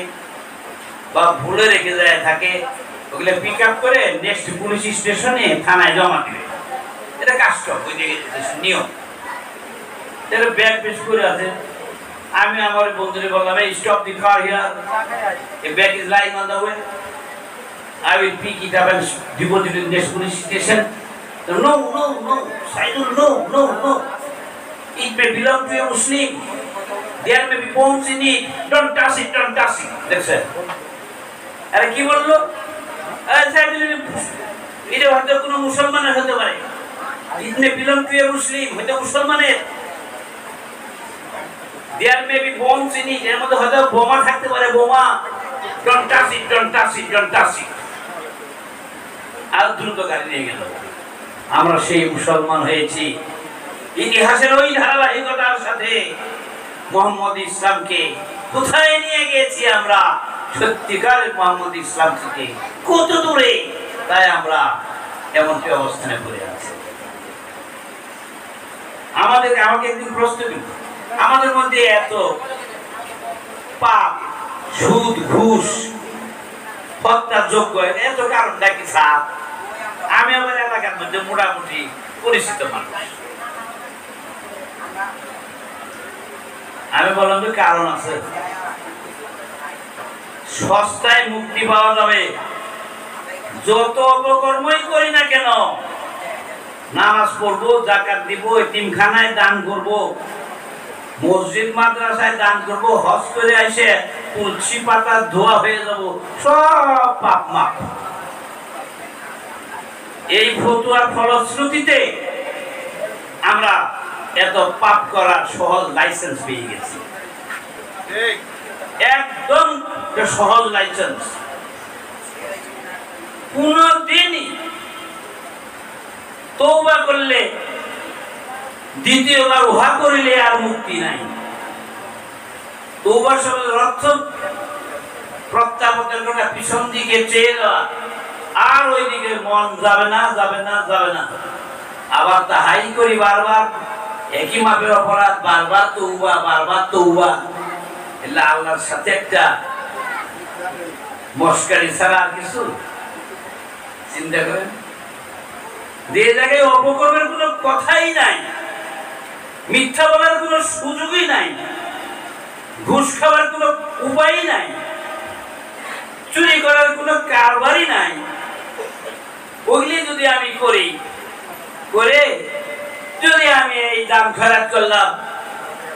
বা ভুলে রেখে যায় থাকে, ওগুলো পিক আপ করে নেক্সট পুলিশ স্টেশনে থানায় জমা দিবে। এটা কাস্টম, ওই নিয়ম। এটা ব্যাগ পেশ করে আছে। আমি আমার বন্ধুরে বললাম, এই stop the car here, A bag is lying on the way, I will pick it up and deposit it in next police station. No, no, no, Saidul, no, no, no. It may belong to a Muslim. There may be bones in it. Don't touch it, don't touch it. That's it. আর কি বললো? এটা হয়তো কোনো মুসলমানের হতে পারে। It may belong to a Muslim. হয়তো মুসলমানের। There may be bones in it. এর মধ্যে হয়তো বোমা থাকতে পারে, বোমা। Don't touch it, don't touch it, don't touch it. আর দ্রুত গাড়ি নিয়ে গেল। আমরা সেই মুসলমান হয়েছি ইতিহাসের ওই ধারাবাহিকতার সাথে মোহাম্মদ ইসলামকে কোথায় নিয়ে গেছি আমরা, সত্যিকারের মোহাম্মদ ইসলাম থেকে কত দূরে, তাই আমরা এমনটি অবস্থানে পড়ে আছি। আমাকে একদিন প্রশ্ন দিল, আমাদের মধ্যে এত পাপ, সুদ, ঘুষ, হত্যার যোগ্য এত কারণটা কি স্যার? আমি আমার এলাকার মধ্যে মোটামুটি পরিচিত মানুষ। আমি বললাম যে কারণ আছে, সস্তায় মুক্তি পাওয়া যাবে যত অপকর্মই করি না কেন। নামাজ পড়বো, যাকাত দিব, এতিমখানায় দান করব, মসজিদ মাদ্রাসায় দান করব, হজ করে এসে তুলসী পাতা ধোয়া হয়ে যাব, সব পাপ মাপ। এই ফতুয়ার ফলশ্রুতিতে আমরা এত পাপ করার সহজ লাইসেন্স পেয়ে গেছি, একদম সহজ লাইসেন্স। কোনদিনই তওবা করলে দ্বিতীয়বার উহা করিলে আর মুক্তি নাই। তওবার শব্দের অর্থ প্রত্যাবর্তন করা, পিছন দিকে চেয়ে যাওয়া, আর ওই দিকে মন যাবে না, যাবে না, যাবে না। আবার তাহাই করি বারবার, একই মাপের অপরাধ, বারবার তওবা, বারবার তওবা। এলা আল্লাহর সাথে একটা মস্কারি ছাড়া আর কিছু। চিন্তা করেন, যে জায়গায় অপকর্মের কোনো কথাই নাই, মিথ্যা বলার কোনো সুযোগই নাই, ঘুষ খাওয়ার কোনো উপায়ই নাই, চুরি করার কোনো কারবারই নাই, ওইগুলি যদি আমি করি, করে যদি আমি এই দাম খরচ করলাম,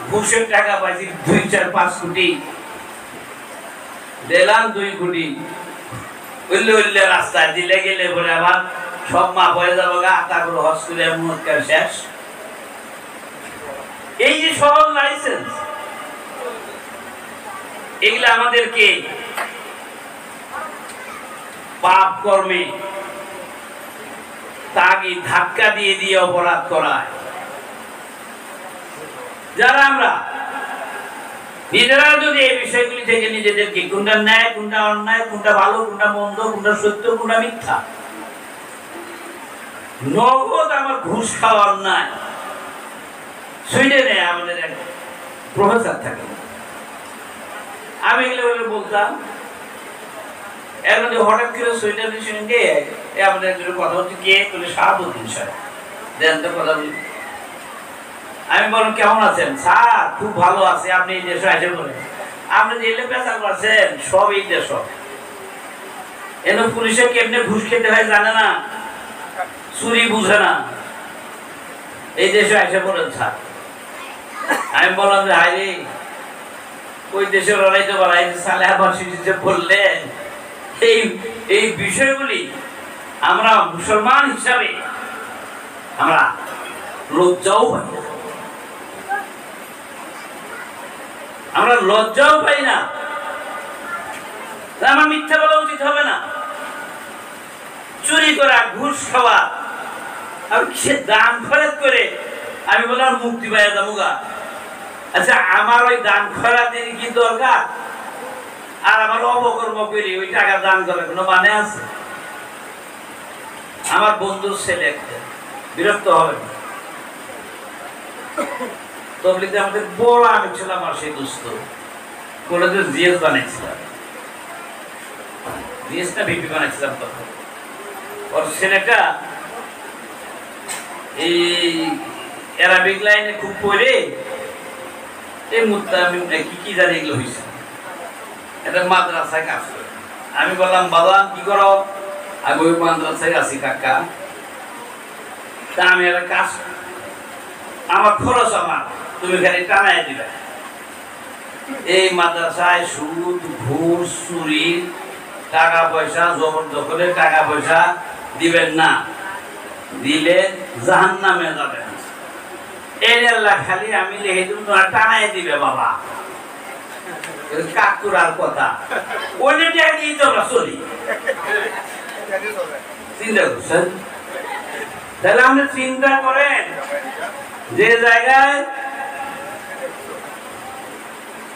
ঘুষের টাকা পাইছি 2, 4, 5 কোটি, দিলাম 2 কোটি, উল্লে উল্লে রাস্তায় দিলে গেলে বলে আবার সব মাপ হয়ে যাবো গা, তারপর হজ করে মুহূর্তের শেষ। এই যে সহজ লাইসেন্স, এগুলা আমাদেরকে পাপ কর্মে তাগিদ ধাক্কা দিয়ে দিয়ে অপরাধ করায়। যারা আমরা নিজেরা যদি এই বিষয়গুলি থেকে নিজেদেরকে কোনটা ন্যায়, কোনটা অন্যায়, কোনটা ভালো, কোনটা মন্দ, কোনটা সত্য, কোনটা মিথ্যা, নগদ আমার ঘুষ খাওয়া অন্যায়। সুইডেনে আমাদের এক প্রফেসর থাকে, আমি এগুলো বলতাম, এর মধ্যে হঠাৎ করে সুইডেনের সঙ্গে আমাদের একজনের কথা হচ্ছে, কে বলে শাহাবুদ্দিন সাহেব, দেন তো কথা বলি। আমি বললাম কেমন আছেন? স্যার খুব ভালো আছে, আপনি এই দেশে আসে বলে। আপনি জেলে পেশাল করছেন, সব এই দেশ, এন পুলিশে কেমনে ঘুষ খেতে হয় জানে না, চুরি বুঝে না, এই দেশে আসে বলেন স্যার। আমি বললাম যে হাই রে, ওই দেশে লড়াইতে পারাই সালে আবার যে বললেন, এই বিষয়গুলি আমরা মুসলমান হিসাবে আমরা লজ্জাও পাই না, আমরা লজ্জাও পাই না। আমার মিথ্যা বলা উচিত হবে না, চুরি করা, ঘুষ খাওয়া, আর সে দান খরচ করে আমি বললাম মুক্তি পাইয়া যাবো গা। আচ্ছা, আমার ওই দান খরাতের কি দরকার? আর আমার অপকর্ম করি ওই টাকা দান করার কোনো মানে আছে? আমার বন্ধুর ছেলে একটা, বিরক্ত হবে না, তবলিগে আমাদের বড় আমি ছিলাম, আমার সেই দোস্ত কলেজে জিএস বানাইছিলাম, জিএসটা ভিপি বানাইছিলাম তখন। ওর ছেলেটা এই অ্যারাবিক লাইনে খুব পড়ে এই কি জানি এগুলো হয়েছে, এটা মাদ্রাসায় কাজ করে। আমি বললাম বাবা কি করো? আমি ওই মাদ্রাসায় আছি কাকা, তা আমি একটা কাজ, আমার খরচ আমার, তুমি খালি টানাই দিবে। এই মাদ্রাসায় সুদ, ঘুষ, চুরি, টাকা পয়সা, জবরদখলের টাকা পয়সা দিবেন না, দিলে জাহান্নামে যাবেন। এই আল্লাহ খালি আমি লিখে দিব, তোমার টানাই দিবে বাবা। কাকুরার কথা ওইটা দিয়ে তো আমরা চলি। চিন্তা করছেন? তাহলে আপনি চিন্তা করেন, যে জায়গায়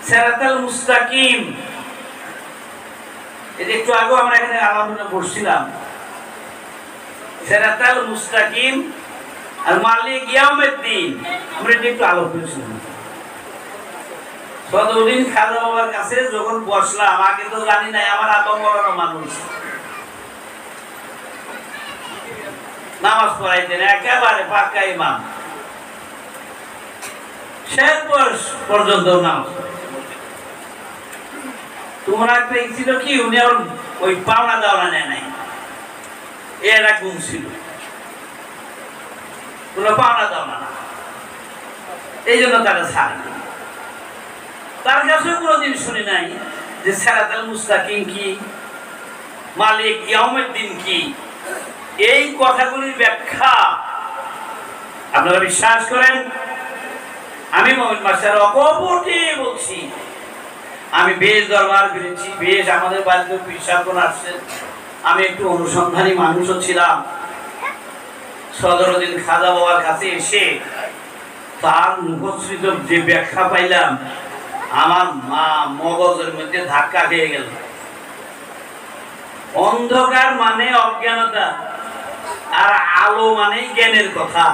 সিরাতাল মুস্তাকিম, এটা একটু আগে আমরা এখানে আলোচনা করছিলাম, সিরাতাল মুস্তাকিম আর মালিক ইয়াউমিদ্দিন, আমরা এটা একটু আলোচনা করছিলাম। সদরুদ্দিন খাজা বাবার কাছে যখন বসলাম, আগে তো জানি নাই, আমার আব্বা মরানো মানুষ, নামাজ পড়াইতেন একেবারে পাক্কা ইমাম, শেষ বয়স পর্যন্ত নামাজ পড়াইতেন। তোমরা একটা ছিল কি, উনি ওই পাওনা দাওনা নেয় নাই, এর এক গুণ ছিল, তোমরা পাওনা দাওনা না, এই জন্য তারা ছাড়ে। তার কাছে কোনোদিন শুনি নাই যে সিরাতাল মুস্তাকিম কি, মালিক ইয়াউমিদ্দিন কি। এই কথাগুলির ব্যাখ্যা আপনারা বিশ্বাস করেন? আমি মুমিন মাস্টার অকপটে বলছি, আমি বেশ দরবার ফিরেছি, বেশ আমাদের বাড়িতে পিসাবন আসছেন, আমি একটু অনুসন্ধানী মানুষও ছিলাম। সদরুদ্দিন খাজা বাবার কাছে এসে তার মুখশ্রিত যে ব্যাখ্যা পাইলাম, আমার মগজের মধ্যে ধাক্কা খেয়ে গেল। অন্ধকার মানে অজ্ঞানতা, আর আলো মানে জ্ঞানের কথা।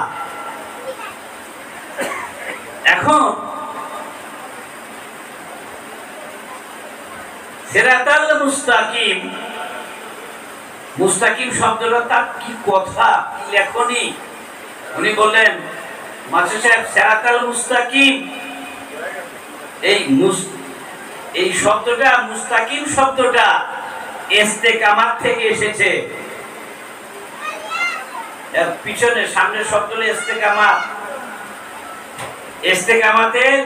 এখন সিরাতাল মুস্তাকিম, মুস্তাকিম শব্দটা তার কি কথা, কি লেখনি। উনি বললেন মাস্টার সাহেব সিরাতাল মুস্তাকিম, এই শব্দটা মুস্তাকিম শব্দটা ইস্তেকামাত থেকে এসেছে। এর পিছনে সামনের শব্দটা ইস্তেকামাত। ইস্তেকামাতের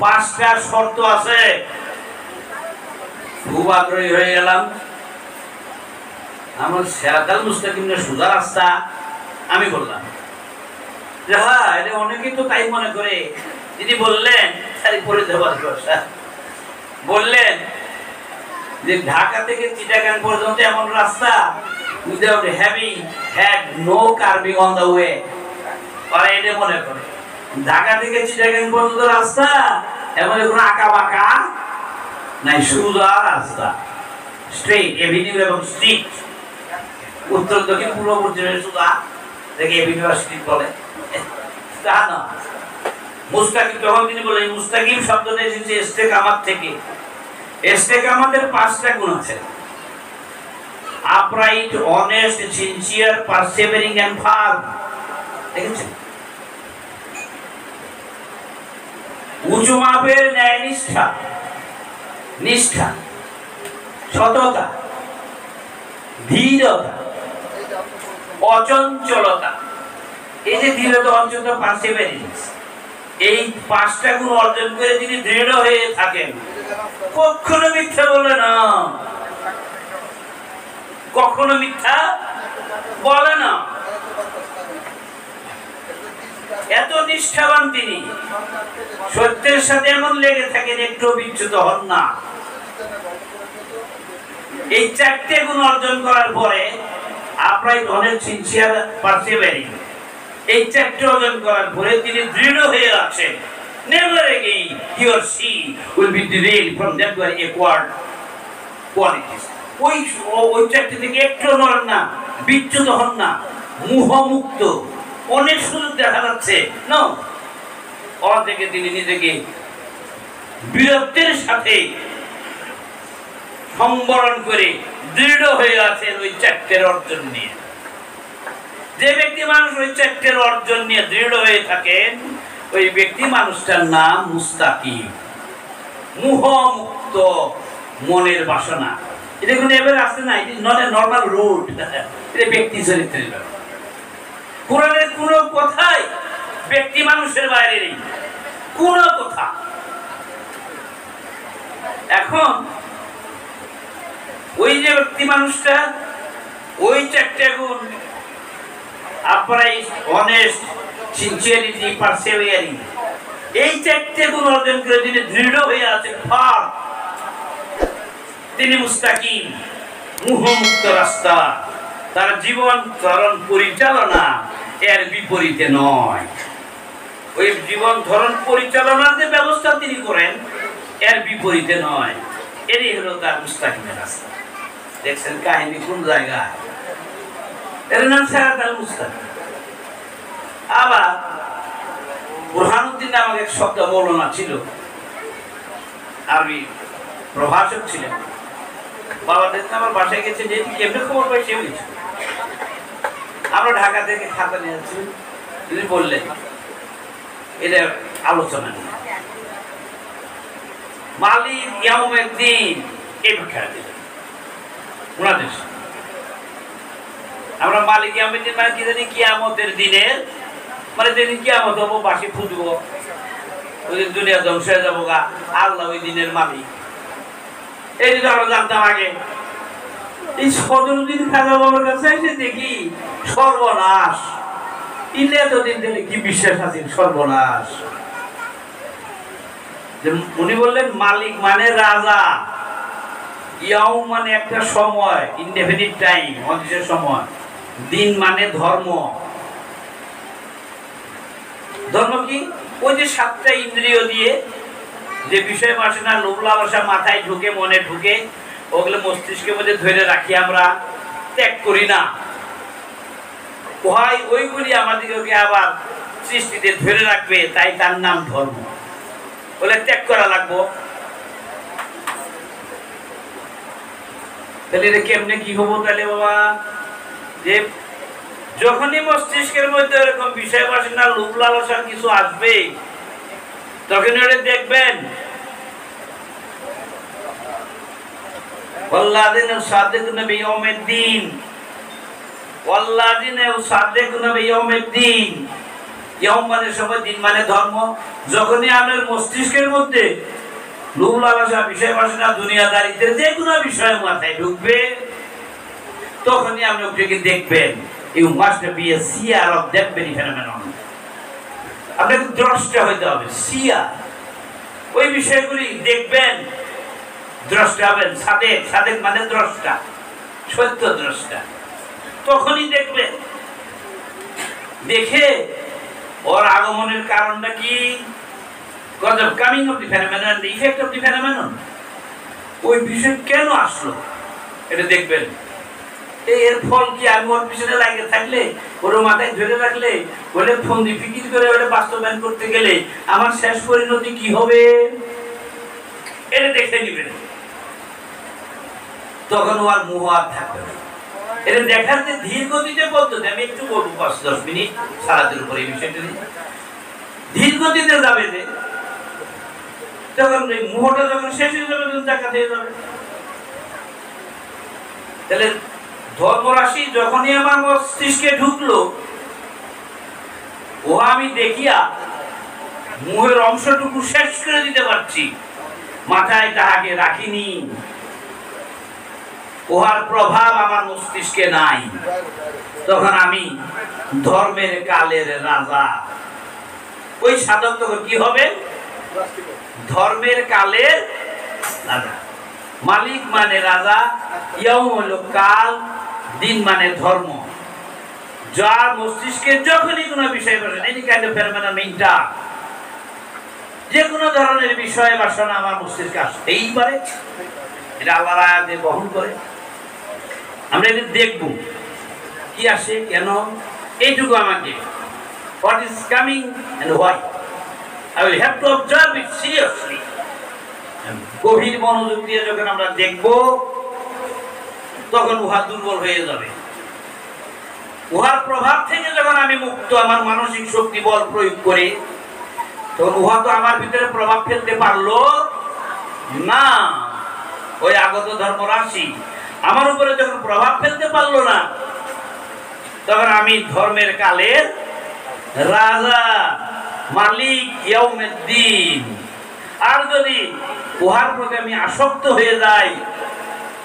5টা শর্ত আছে। খুব আগ্রহী হয়ে গেলাম, আমার সিরাতাল মুস্তাকিম না সোজা রাস্তা। আমি বললাম যে হ্যাঁ, এটা অনেকেই তো তাই মনে করে। তিনি বললেন, বললেন যে ঢাকা থেকে চিটাগাং পর্যন্ত এমন রাস্তা without having had no carving on the way। ওরা এটা মনে করে ঢাকা থেকে চিটাগাং পর্যন্ত রাস্তা এমন কোনো আঁকা বাঁকা নাই, সোজা রাস্তা, স্ট্রেট এভিনিউ এবং স্ট্রিট, উত্তর দক্ষিণ পূর্ব পশ্চিমে সোজা, দেখে এভিনিউ আর স্ট্রিট বলে তা না। মুস্তাকিম, তখন তিনি বলেন মুস্তাকিম শব্দটা এসেছে ইস্তেকামাত থেকে। ইস্তেকামাতের 5টা গুণ আছে: upright, honest, sincere, persevering and firm. দেখেছেন? উঁচু মাপের ন্যায় নিষ্ঠা, নিষ্ঠা, সততা, ধীরতা, অচঞ্চলতা। এই যে ধীরতা, অচঞ্চলতা, পারসেভারেন্স, এই 5টা গুণ অর্জন করে যিনি দৃঢ় হয়ে থাকেন, কখনো মিথ্যা বলে না, কখনো মিথ্যা বলে না। এত নিষ্ঠাবান তিনি, সত্যের সাথে এমন লেগে থাকেন, একটু বিচ্যুত হন না। এই 4টে গুণ অর্জন করার পরে আপরাইট, অনেস্ট, সিনসিয়ার, পারসেভারিং, এই 4টে অর্জন করার পরে তিনি দৃঢ় হয়ে আছেন। Never again he or she will be derailed from that were acquired qualities। ওই 4টে থেকে একটু নড়েন না, বিচ্যুত হন না, মোহমুক্ত। অনেক সুযোগ দেখা যাচ্ছে না, থেকে তিনি নিজেকে বীরত্বের সাথে সম্বরণ করে দৃঢ় হয়ে আছেন ওই 4টের অর্জন নিয়ে। যে ব্যক্তি মানুষ ওই 4টের অর্জন নিয়ে দৃঢ় হয়ে থাকেন, ওই ব্যক্তি মানুষটার নাম মুস্তাকিম, মোহমুক্ত মনের বাসনা। এটা কোনো এবার আসছে না, এটা নট এ নরমাল রুট, এটা ব্যক্তি চরিত্রের ব্যাপার। কোরআনের কোন কথাই ব্যক্তি মানুষের বাইরে নেই, কোন কথা। এখন ওই যে ব্যক্তি মানুষটা, ওই 4টে গুণ আপরাইট, অনেস্ট, সিনসিয়ারিটি, পারসেভারিং, এই 4টে গুণ অর্জন করে তিনি দৃঢ় হয়ে আছেন, তিনি মুস্তাকিম, মোহমুক্ত রাস্তা। তার জীবন ধরন পরিচালনা এর বিপরীতে নয়। ওই জীবন ধরন পরিচালনার যে ব্যবস্থা তিনি করেন, এর বিপরীতে নয়। এরই হলো তার মুস্তাকিমের রাস্তা। দেখছেন কাহিনী কোন জায়গায়? এর নাম সিরাতাল মুস্তাকিম। আবার বুরহানুদ্দিন নামক এক শব্দ মৌলানা ছিল, আরবি প্রভাষক ছিলেন। বাবা দেখতে আমার বাসায় গেছে, যে কেমনে খবর পাই সে হয়েছে। আমরা ঢাকা থেকে খাতা নিয়ে যাচ্ছি, তিনি বললেন এটা আলোচনা নিয়ে মালিক ইয়াউমিদ্দিন এই ব্যাখ্যা দিলেন ওনাদের। আমরা মালিক ইয়াউমিদ্দিন মানে কি জানি? কিয়ামতের দিনের, মানে যেদিন কিয়ামত হবো, বাসি ফুটবো, ওই দিন দুনিয়া ধ্বংস হয়ে যাবো গা, আল্লাহ ওই দিনের মালিক। এই যদি আমরা জানতাম আগে, এই সদরুদ্দিন খাজা বাবার কাছে এসে দেখি সর্বনাশ। ইলে এতদিন ধরে কি বিশ্বাস আছে সর্বনাশ। উনি বললেন মালিক মানে রাজা, ইয়াউম মানে একটা সময়, ইনডেফিনিট টাইম, অনিশ্চিত সময়, দিন মানে ধর্ম। ধর্ম কি? ওই যে সাতটা ইন্দ্রিয় দিয়ে যে বিষয় বাসনা লোভ লালসা মাথায় ঢুকে, মনে ঢুকে, ওগুলো মস্তিষ্কের মধ্যে ধরে রাখি, আমরা ত্যাগ করি না। ওইগুলি আমাদেরকে আবার সৃষ্টিতে ধরে রাখবে, তাই তার নাম ধর্ম। বলে ত্যাগ করা লাগবো। তাহলে এটা কেমনে কি হবো তাহলে বাবা? যে যখনই মস্তিষ্কের মধ্যে এরকম বিষয় বাসনা লোভ লালসার কিছু আসবে, তখন ওটা দেখবেন ওয়াল্লাযিনা ইউসাদ্দিকুনা বিয়াউমিদ্দিন, ওয়াল্লাযিনা ইউসাদ্দিকুনা বিয়াউমিদ্দিন। ইয়াউম মানে সময়, দিন মানে ধর্ম। যখনই আপনার মস্তিষ্কের মধ্যে লোভ লালসা, বিষয় বাসনা, দুনিয়াদারিতে যে কোনো বিষয় মাথায় ঢুকবে, তখনই আপনি ওটাকে দেখবেন। You must be a seer of that very phenomenon. আপনাকে দ্রষ্টা হইতে হবে, সিয়ার। ওই বিষয়গুলি দেখবেন, দ্রষ্টা হবেন। সাদেক, সাদেক মানে দ্রষ্টা, সত্য দ্রষ্টা। তখনই দেখবেন, দেখে ওর আগমনের কারণটা কি, cause of coming of the phenomenon, the effect of the phenomenon, ওই বিষয় কেন আসলো এটা দেখবেন। এর ফল কি? আমি ওর পিছনে লাগে থাকলে, ওর মাথায় ধরে রাখলে, বলে ফন্দি ফিকির করে ওটা বাস্তবায়ন করতে গেলে আমার শেষ পরিণতি কি হবে এটা দেখে নিবেন। তখন ওর মোহ আর থাকবে না। এটা দেখার যে ধীর গতিতে পদ্ধতি, আমি একটু বলবো 5-10 মিনিট সারাদিন উপরে এই বিষয়টা নিয়ে। ধীর গতিতে যাবে যে, তখন এই মোহটা যখন শেষ হয়ে যাবে, তখন টাকা দিয়ে যাবে। তাহলে ধর্মরাশি যখনই আমার মস্তিষ্কে ঢুকলো, ও আমি দেখিয়া মোহের অংশটুকু শেষ করে দিতে পারছি, মাথায় তাহাকে রাখিনি, উহার প্রভাব আমার মস্তিষ্কে নাই, তখন আমি ধর্মের কালের রাজা। ওই সাধক তখন কি হবে? ধর্মের কালের রাজা। মালিক মানে রাজা, ইয়াউম হলো কাল, দিন মানে ধর্ম। যার মস্তিষ্কে যখনই কোনো বিষয় বসে, এনি কাইন্ড অফ ফেনোমেননটা, যে কোনো ধরনের বিষয় বাসনা আমার মস্তিষ্কে আসতেই পারে, এটা আল্লাহর আয়াতে বহন করে। আমরা এটা দেখব কি আসে, কেন, এইটুকু আমাকে, what is coming and why, I will have to observe it seriously. গভীর মনোযোগ দিয়ে যখন আমরা দেখব, তখন উহা দুর্বল হয়ে যাবে। উহার প্রভাব থেকে যখন আমি মুক্ত, আমার মানসিক শক্তি বল প্রয়োগ করে, তখন উহা তো আমার ভিতরে প্রভাব ফেলতে পারলো না। ওই আগত ধর্মরাশি আমার উপরে যখন প্রভাব ফেলতে পারলো না, তখন আমি ধর্মের কালের রাজা, মালিক ইয়াউমিদ্দিন। আর যদি উহার প্রতি আমি আসক্ত হয়ে যাই,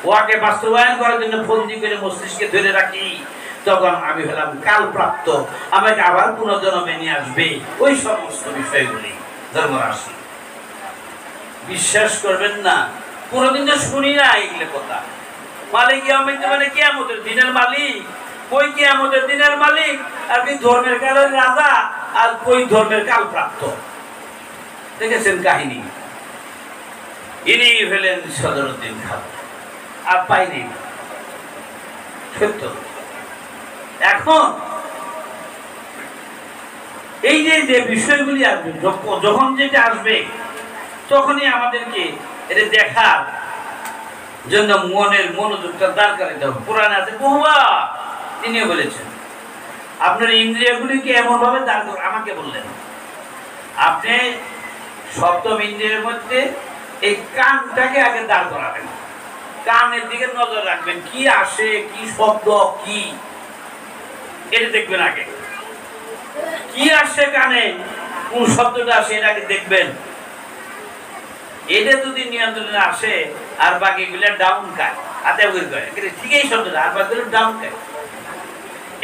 উহাকে বাস্তবায়ন করার জন্য ফন্দি করে মস্তিষ্কে ধরে রাখি, তখন আমি হলাম কালপ্রাপ্ত, আমাকে আবার পুনর্জন্মে নিয়ে আসবে ওই সমস্ত বিষয়গুলি ধর্মরাশি। বিশ্বাস করবেন না, কোনোদিন তো শুনি না এগুলো কথা। মালিক ইয়াউমিদ্দিন মানে কিয়ামতের দিনের মালিক। কই কিয়ামতের দিনের মালিক, আর কি ধর্মের কালের রাজা, আর কই ধর্মের কালপ্রাপ্ত। দেখেছেন কাহিনী, ইনি হলেন সদরুদ্দিন খান, আর পাইনি, সত্য। এখন এই যে বিষয়গুলি আসবে, যখন যেটা আসবে, তখনই আমাদেরকে এটা দেখার জন্য মনের মনোযোগটা দাঁড় করাতে হবে। কোরআনে আছে বহুবার, তিনিও বলেছেন আপনার ইন্দ্রিয়গুলিকে এমন ভাবে দাঁড় কর, আমাকে বললেন আপনি সপ্তম ইন্দ্রিয়ের মধ্যে এই কানটাকে আগে দাঁড় করাবেন, কানের দিকে নজর রাখবেন, কি আসে, কি শব্দ, কি এটা দেখবেন আগে। কি আসে কানে, কোন শব্দটা আসে এর আগে দেখবেন। এটা যদি নিয়ন্ত্রণে আসে আর বাকিগুলো ডাউন খায়, হাতে উইর করে, ঠিক এই শব্দটা, আর বাকিগুলো ডাউন খায়।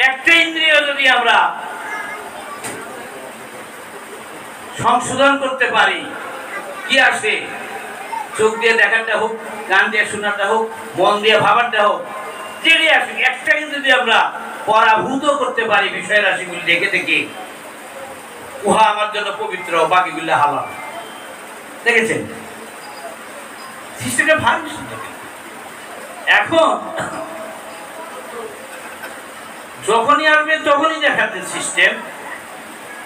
একটা ইন্দ্রিয় যদি আমরা সংশোধন করতে পারি, কি আসে? চোখ দিয়ে দেখাটা হোক, কান দিয়ে শোনাটা হোক, মন দিয়ে ভাবাটা হোক, যেটাই আসে, একটাকে যদি আমরা পরাভূত করতে পারি বিষয় রাশিগুলি দেখে দেখে, উহা আমার জন্য পবিত্র, বাকিগুলো হালাল। দেখেছেন সিস্টেমটা ভালো। এখন যখনই আসবে তখনই দেখাতে সিস্টেম,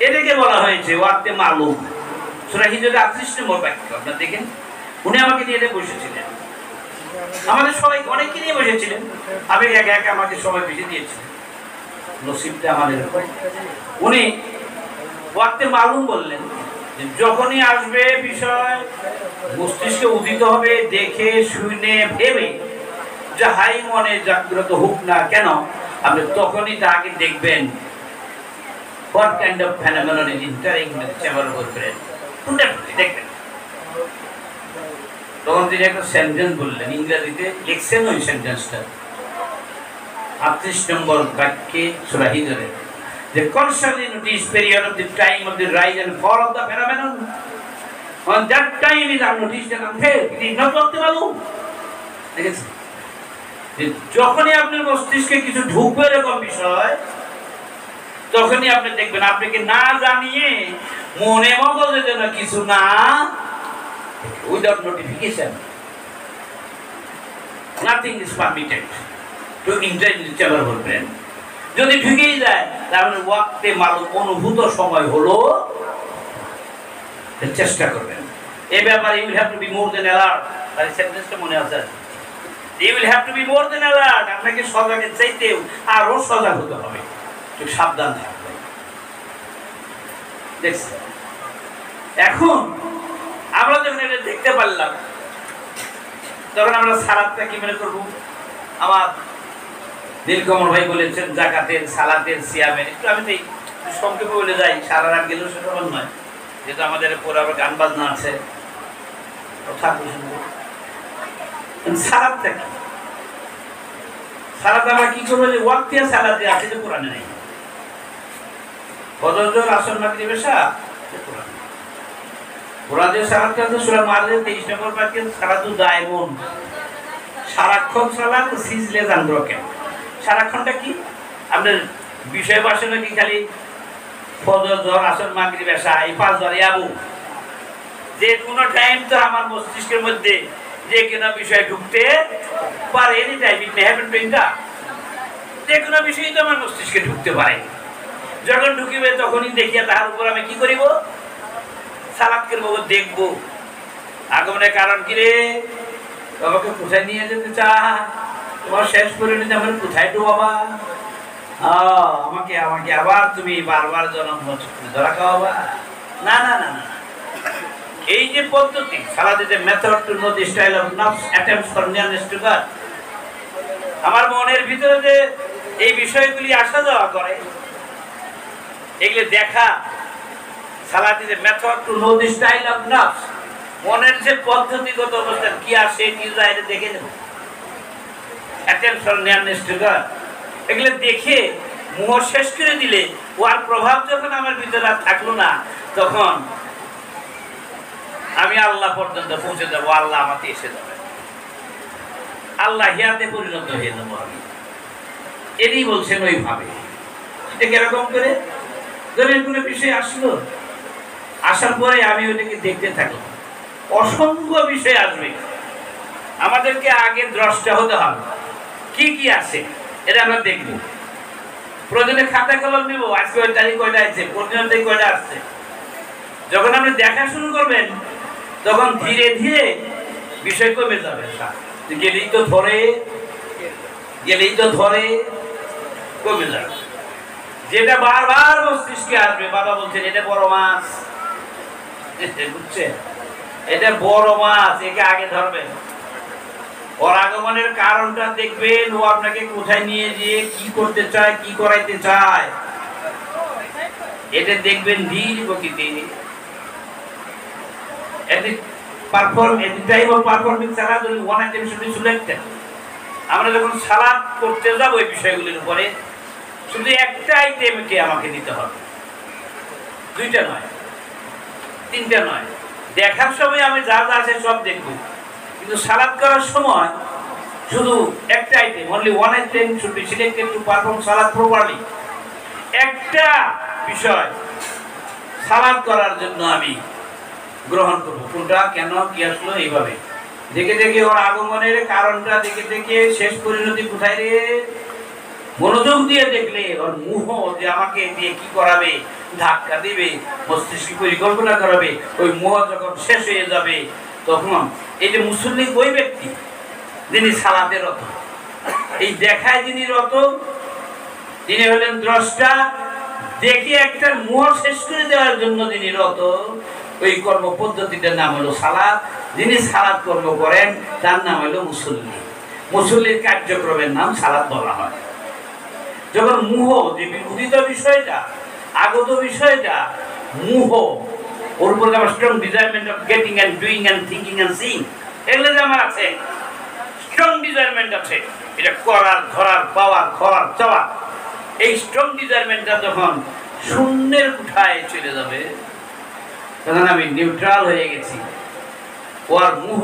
এটাকে বলা হয়েছে ওয়াক্তে মালুম। সূরা হিজরের 38 নম্বর বাক্য আপনারা দেখেন। উনি আমাকে নিয়ে বসেছিলেন, আমাদের সবাই অনেককে নিয়ে বসেছিলেন, আমি একা একা আমাকে সবাই বেশি দিয়েছিলেন, নসিবটা আমাদের। উনি ওয়াক্তে মালুম বললেন, যখনই আসবে বিষয় মস্তিষ্কে উদিত হবে, দেখে শুনে ভেবে যাহাই মনে জাগ্রত হোক না কেন, আপনি তখনই তাকে দেখবেন what kind of phenomenon is entering the chamber of brain, দেখবেন। তখন তিনি একটা সেন্টেন্স বললেন, ইংরেজিতে লিখছেন ওই সেন্টেন্সটা 38 নম্বর বাক্যে সূরা হিজরে, the constantly notice period of the time of the rise and fall of the phenomenon, on that time is unnoticed and unfelt, it is not what মালুম। দেখেছেন, যখনই আপনার মস্তিষ্কে কিছু ঢুকবে এরকম বিষয়, তখনই আপনি দেখবেন আপনাকে না জানিয়ে মনে মগজে যেন কিছু না, without notification nothing is permitted to enter in the chamber of brain. যদি ঢুকেই যায় তাহলে ওয়াক্তে মালুম অনুভূত সময় হলো, চেষ্টা করবেন এই ব্যাপারে। You will have to be more than alert. তাই সেন্টেন্সটা মনে আছে, you will have to be more than alert. আপনাকে সজাগের চাইতেও আরো সজাগ হতে হবে, একটু সাবধান থাকবে। দেখছেন, এখন আমরা যখন এটা দেখতে পারলাম, তখন আমরা সালাদটা কি মনে করবো? আমার নীলকমল ভাই বলেছেন জাকাতের, সালাতের, সিয়ামের, একটু আমি তো সংক্ষেপে বলে যাই, সারা রাত গেলেও সেটা নয়, যেহেতু আমাদের পরে আবার গান বাজনা আছে। সালাদটা কি? সালাদ আমরা কি করবো? যে ওয়াক্তিয়া সালাদ যে আছে, যে কোরআনে নেই। ফজর, আসর, মাগরিব, এশা, কোরআনে। কোরআনের সালাদটা তো সূরা মারিয়াম 23 নম্বর বাক্যে সালাতু দায়মুন, সারাক্ষণ সালাত, সিজলে জানরকে। সারাক্ষণটা কি? আপনার বিষয় বাসে নাকি খালি ফজর, আসর, মাগরিব, এশা, এই 5 বার ইয়াবু, যে কোনো টাইম তো আমার মস্তিষ্কের মধ্যে যে কোনো বিষয় ঢুকতে পারে। Any time it may happen to inter, যে কোনো বিষয়ই তো আমার মস্তিষ্কে ঢুকতে পারে। যখন ঢুকিবে তখনই দেখিয়া তাহার উপর আমি কি করিব? সালাত করবো, দেখবো। আগমনের কারণ কি রে? বাবাকে কোথায় নিয়ে যেতে চায়? তোমার শেষ করে নিতে আমার কোথায় ডুবাবা? আমাকে আমাকে আবার তুমি বারবার জন্ম ধরা খাওয়াবা? না না না না। এই যে পদ্ধতি, সালাতে method to know the style of নাফস attempts for nearness to God, আমার মনের ভিতরে যে এই বিষয়গুলি আসা যাওয়া করে, এগুলো দেখা। সালাতে method to know the style of নাফস, মনের যে পদ্ধতিগত অবস্থা কি আসে কি যায় এটা দেখে নেব। Attempts for nearness to god, এগুলো দেখে মোহ শেষ করে দিলে, ওর প্রভাব যখন আমার ভিতরে আর থাকলো না, তখন আমি আল্লাহ পর্যন্ত পৌঁছে যাবো। আল্লাহ আমাকে এসে যাবে, আল্লাহ হিয়াতে পরিণত হয়ে যাবো আমি। এরই বলছেন ওইভাবে। এটা কিরকম করে? ধরেন কোনো বিষয় আসলো, আসার পরে আমি ওটাকে দেখতে থাকলাম, অসংখ্য বিষয় আসবে, আমাদেরকে আগে দ্রষ্টা হতে হবে কি কি আছে এটা আমরা দেখবো। প্রয়োজনে খাতা কলম নিব, আজকে ওই তারিখ কয়টা আছে, প্রতিদিন তারিখ কয়টা আসছে। যখন আপনি দেখা শুরু করবেন, তখন ধীরে ধীরে বিষয় কমে যাবে। গেলেই তো ধরে কমে যাবে। যেটা বারবার মস্তিষ্কে আসবে, বাবা বলছেন এটা বড় মাছ, বুঝছেন, এটা বড় মাছ, একে আগে ধরবেন। ওর আগমনের কারণটা দেখবেন, ও আপনাকে কোথায় নিয়ে যেয়ে কি করতে চায়, কি করাইতে চায়। এটা দেখবেন ধীর গতিতে পারফর্মিং সালাদ ওয়ান আইটেম শুধু সিলেক্টেড। আমরা যখন সালাদ করতে যাবো এই বিষয়গুলির উপরে শুধু একটা আইটেমকে আমাকে দিতে হবে, দুইটা নয়, তিনটা নয়। দেখার সময় আমি যা যা আছে সব দেখবো, কিন্তু সালাদ করার সময় শুধু একটা item, only one item should be selected to perform salad properly. একটা বিষয় সালাদ করার জন্য আমি গ্রহণ করবো, কোনটা, কেন, কি আসলো, এইভাবে দেখে দেখে ওর আগমনের কারণটা দেখে দেখে শেষ পরিণতি কোথায় রে মনোযোগ দিয়ে দেখলে ওর মুহ যে আমাকে দিয়ে কি করাবে, ধাক্কা দিবে, মস্তিষ্কে পরিকল্পনা করাবে, ওই মোহ যখন শেষ হয়ে যাবে তখন এই যে মুসল্লি ওই ব্যক্তি যিনি সালাতে রত, এই দেখায় যিনি রত, তিনি হলেন দ্রষ্টা। দেখে একটা মোহ শেষ করে দেওয়ার জন্য যিনি রত, ওই কর্ম পদ্ধতিটার নাম হলো সালাত। যিনি সালাত কর্ম করেন তার নাম হলো মুসল্লি। মুসল্লির কার্যক্রমের নাম সালাত বলা হয়। যখন মুহ, যে উদিত বিষয়টা, আগত বিষয়টা মুহ, ওর উপর আমার strong desirement of getting and doing and thinking and seeing, এগুলো যে আমার আছে, স্ট্রং ডিজায়ারমেন্ট আছে, এটা করার, ধরার, পাওয়ার, খাওয়ার, চাওয়ার, এই স্ট্রং ডিজায়ারমেন্টটা যখন শূন্যের কোঠায় চলে যাবে তখন আমি নিউট্রাল হয়ে গেছি। ওর মুহ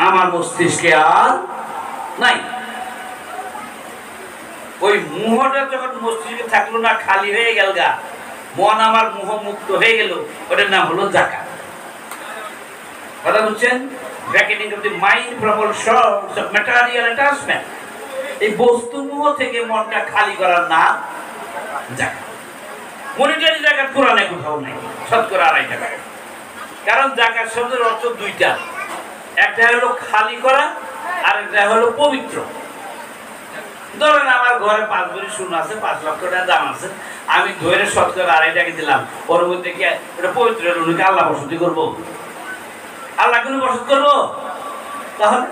আমার মস্তিষ্কে আর নাই। ওই মুহটা যখন মস্তিষ্কে থাকলো না, খালি হয়ে গেল গা, মন আমার মুহ মুক্ত হয়ে গেল, ওটার নাম হলো যাকাত। কথা বুঝছেন? Bracketing of the mind from all source of material attachment. এই বস্তু মুহ থেকে মনটা খালি করার নাম যাকাত। মনিটারি যাকাত কোরআনে কোথাও নাই, শতকরা 2.5 টাকা। কারণ যাকাত শব্দের অর্থ দুইটা, একটা হলো খালি করা আর একটা হলো পবিত্র। ধরেন আমার ঘরে 5 ভরি সোনা আছে, 5 লক্ষ টাকা দাম আছে, আমি ধরে শতকরা 2.5 টাকা দিলাম, ওর মধ্যে কি ওটা পবিত্র হলো নাকি আল্লাহ বসতি করবো? আল্লাহ কোনো বসত করবো? তাহলে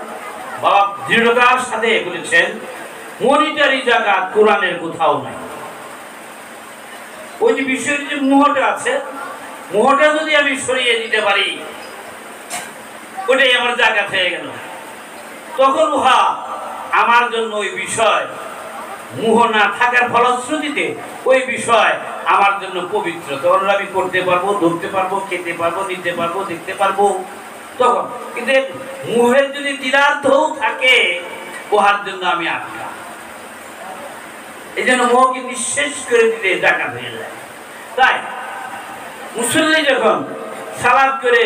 বাবা দৃঢ়তার সাথে বলেছেন মনিটারি যাকাত কোরআনের কোথাও নাই। ওই যে বিষয়ের যে মোহটা আছে, মোহটা যদি আমি সরিয়ে দিতে পারি, ওটাই আমার যাকাত হয়ে গেল। তখন উহা আমার জন্য ওই বিষয়, মোহ না থাকার ফলশ্রুতিতে ওই বিষয় আমার জন্য পবিত্র। তখন আমি করতে পারবো, ধরতে পারবো, খেতে পারবো, নিতে পারবো, দেখতে পারবো। তখন কিন্তু মোহের যদি দ্বিধার্থও থাকে, উহার জন্য আমি আটকা। এই জন্য মোহকে নিঃশেষ করে দিলে যাকাত হয়ে যায়। তাই মুসল্লি যখন সালাত করে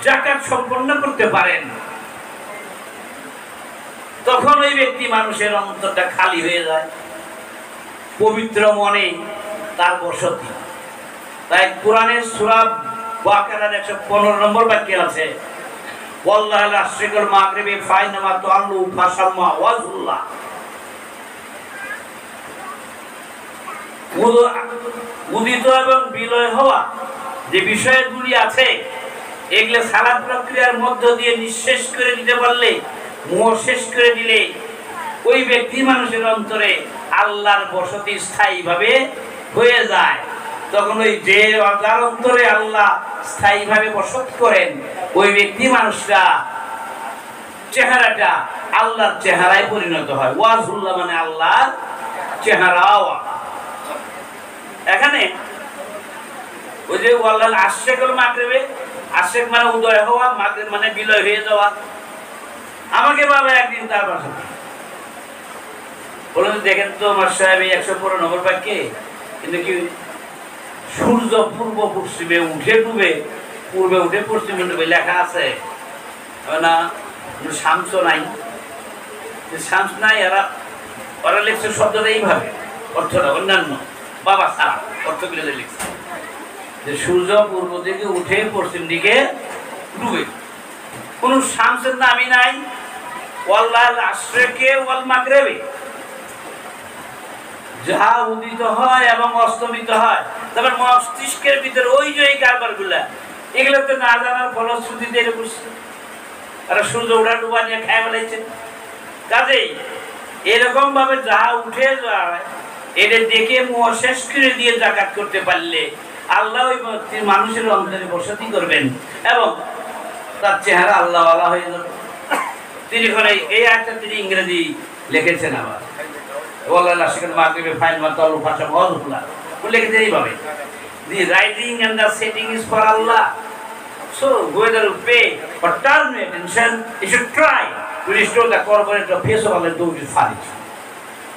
যাকাত সম্পন্ন করতে পারেন, তখন ওই ব্যক্তি মানুষের অন্তরটা খালি হয়ে যায়, পবিত্র মনে তার বসতি। তাই কোরআনের সূরা বাকারার 115 নম্বর বাক্যে আছে, ওয়াল্লাহিল আশরিকুল মাগরিবি ফাইনামা তুআল্লু ফাসাম্মা ওয়াজহুল্লাহ। উদিত এবং বিলয় হওয়া যে বিষয়গুলি আছে, এগুলো সালাত প্রক্রিয়ার মধ্য দিয়ে নিঃশেষ করে দিতে পারলে, মোহ শেষ করে দিলে, ওই ব্যক্তি মানুষের অন্তরে আল্লাহর বসতি স্থায়ীভাবে হয়ে যায়। তখন ওই যে যার অন্তরে আল্লাহ স্থায়ীভাবে বসত করেন, ওই ব্যক্তি মানুষরা চেহারাটা আল্লাহর চেহারায় পরিণত হয়। ওয়াজহুল্লাহ মানে আল্লাহর চেহারা। এখানে ওই যে ওয়াল্লাল আশরিকুল মাগরিবে, আশরিক মানে উদয় হওয়া, মাগরিব মানে বিলয় হয়ে যাওয়া। আমাকে বাবা একদিন তার বাসা বললেন, দেখেন তো আমার সাহেব 115 নম্বর বাক্যে কিন্তু কি সূর্য পূর্ব পশ্চিমে উঠে ডুবে, পূর্বে উঠে পশ্চিমে ডুবে লেখা আছে না? শামস নাই, শামস নাই। ওরা লিখছে শব্দটা এইভাবে, অর্থটা অন্যান্য বাবা সারা অর্থগুলো লিখছে যে সূর্য পূর্ব দিকে উঠে পশ্চিম দিকে ডুবে। কোন শামসের নামই নাই। ওয়াল্লাল আশরিকে ওয়াল মাগরিবে, যাহা উদিত হয় এবং অস্তমিত হয়। তারপর মস্তিষ্কের ভিতরে ওই যে এই কারবারগুলা, এগুলো তো না জানার ফলশ্রুতিতে এটা বুঝছে। আর সূর্য ওঠা ডুবা নিয়ে খায় ফেলাইছে। কাজেই এরকম ভাবে যাহা উঠে যায় এদের দেখে মোহ শেষ করে দিয়ে যাকাত করতে পারলে আল্লাহ ওই মানুষের অন্তরে বসতি করবেন এবং তার চেহারা আল্লাহ ওয়ালা হয়ে যাবে। তিনি এই আয়াতটা তিনি ইংরেজি লিখেছেন আবার ওয়াল্লাহ সেখানে মাগরিবে ফাইন মাতাল ভাষা ওয়াজুল্লাহ লিখেছেন এইভাবে the writing and the setting is for Allah, so whether you pay or turn your attention you should try to restore the corporate face of Allah though it is furnished.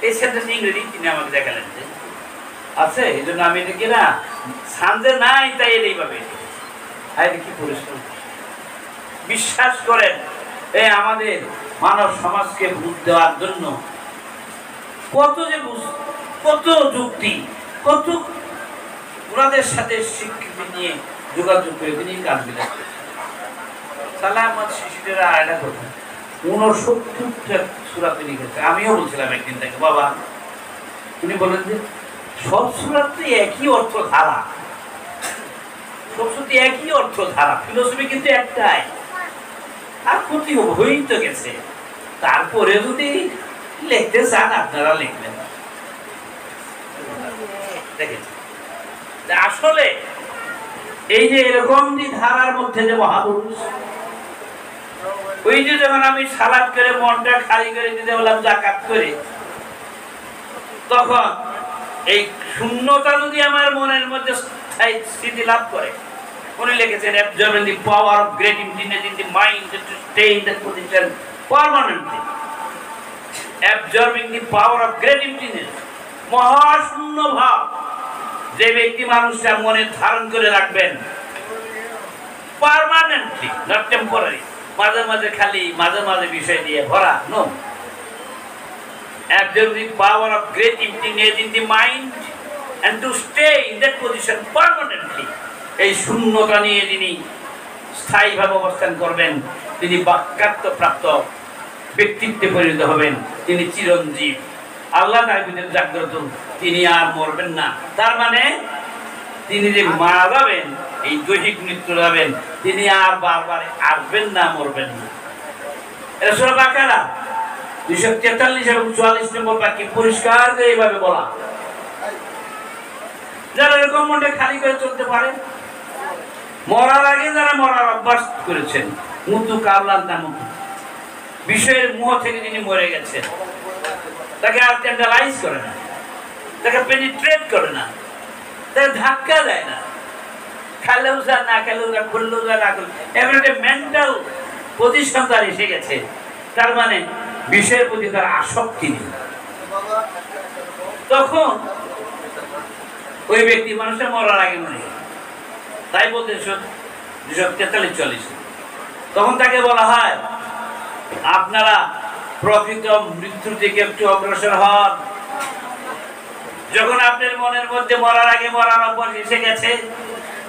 এই sentence ইংরেজি তিনি আমাকে দেখালেন আছে এই জন্য আমি দেখি না সামনে নাই তাই এইভাবে কি পরিশ্রম বিশ্বাস করেন এই আমাদের মানব সমাজকে বুঝ দেওয়ার জন্য কত যুক্তি কত ওনাদের সাথে স্বীকৃতি নিয়ে যোগাযোগ করে তিনি কাজগুলো সালামত শিশুরা আয়না করতেন 69টা সূরা তিনি লিখেছে। আমিও বলছিলাম একদিন থেকে বাবা উনি বলেন যে সব সূরাতে একই অর্থ ধারা, সব সূরাতে একই অর্থ ধারা, ফিলোসফি কিন্তু একটাই। আর ক্ষতি হয়েই তো গেছে, তারপরে যদি লিখতে চান আপনারা লিখবেন। আসলে এই যে এরকম ধারার মধ্যে যে মহাপুরুষ ওই যে যখন আমি সালাদ করে মনটা খালি করে দিতে বললাম যাকাত করে, তখন এই শূন্যতা যদি আমার মনের মধ্যে স্থিতি লাভ করে, উনি লিখেছেন absorbing the power of great emptiness in the mind to stay in that position permanently. Absorbing the power of great emptiness, মহাশূন্য ভাব যে ব্যক্তি মানুষটা মনে ধারণ করে রাখবেন পার্মানেন্টলি, নট টেম্পোরারি, মাঝে মাঝে খালি মাঝে মাঝে বিষয় দিয়ে ভরা, no. Absorb the power of great emptiness in the mind and to stay in that position permanently. এই শূন্যতা নিয়ে যিনি স্থায়ীভাবে অবস্থান করবেন তিনি বাক্যার্থ প্রাপ্ত ব্যক্তিত্বে পরিণত হবেন, তিনি চিরঞ্জীব। আল্লাহ তার ভিতরে জাগ্রত, তিনি আর মরবেন না। তার মানে তিনি যে মারা যাবেন, এই দৈহিক মৃত্যু যাবেন, তিনি আর বারবার আসবেন না, মরবেন না। এটা সূরা বাকারা 243 এবং 44 নম্বর বাক্যে পরিষ্কার করে এইভাবে বলা। যারা এরকম মনে খালি করে চলতে পারে, মরার আগে যারা মরার অভ্যাস করেছেন, মুতু কাবলান তা মুতু, বিষয়ের মোহ থেকে যিনি মরে গেছেন, তাকে আর ট্যান্ডালাইজ করে না, তাকে পেনিট্রেট করে না, তাকে ধাক্কা দেয় না, খেলেও যা না খেলেও যা, খুললেও যা না করলে, এমন একটা মেন্টাল পজিশন তার এসে গেছে। তার মানে বিষয়ের প্রতি তার আসক্তি নেই। তখন ওই ব্যক্তি মানুষের মরার আগে মরে গেল, তাই বলতে 243-44, তখন তাকে বলা হয় আপনারা প্রকৃত মৃত্যু থেকে একটু অগ্রসর হন। যখন আপনার মনের মধ্যে মরার আগে মরার অভ্যাস এসে গেছে,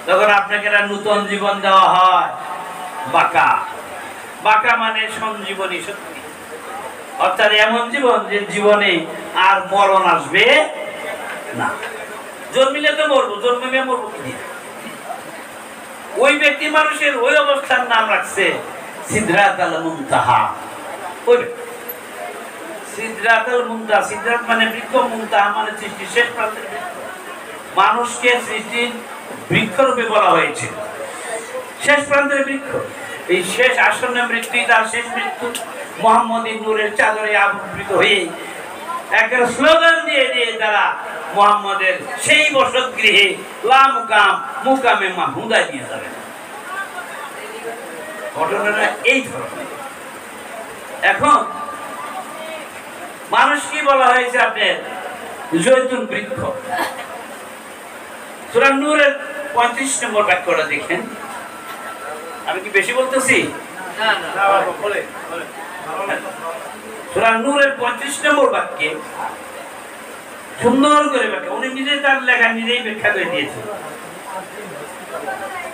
তখন আপনাকে একটা নতুন জীবন দেওয়া হয়। বাঁকা, বাঁকা মানে সঞ্জীবনী শক্তি, অর্থাৎ এমন জীবন যে জীবনে আর মরণ আসবে না। জন্মিলে তো মরবো, জন্মিলে মরবো কি দিয়ে? ওই ব্যক্তি মানুষের ওই অবস্থার নাম রাখছে সিদরাতুল মুনতাহা। ওই সিদরাতুল মুনতাহা, সিদরাত মানে বৃক্ষ, মুনতাহা মানে সৃষ্টির শেষ প্রান্তের বৃক্ষ। মানুষকে সৃষ্টির বৃক্ষরূপে বলা হয়েছে, শেষ প্রান্তের বৃক্ষ। এই শেষ আসন্ন মৃত্যু তার শেষ মৃত্যু। মুহাম্মদ নূরের চাদরে আবৃত হয়ে একটা স্লোগান দিয়ে দিয়ে তারা মুহাম্মদের সেই বসত গৃহে লা মুকাম মুকামে মাহমুদা দিয়ে যাবে। ঘটনাটা এই ধরনের। এখন মানুষ কি বলা হয়েছে আপনার জৈতুন বৃক্ষ। সূরা নূরের 35 নম্বর বাক্যটা দেখেন। আমি কি বেশি বলতেছি? না না, বলে সূরা নূরের 35 নম্বর বাক্যে সুন্দর করে ব্যাখ্যা, উনি নিজে তার লেখা নিজেই ব্যাখ্যা করে দিয়েছে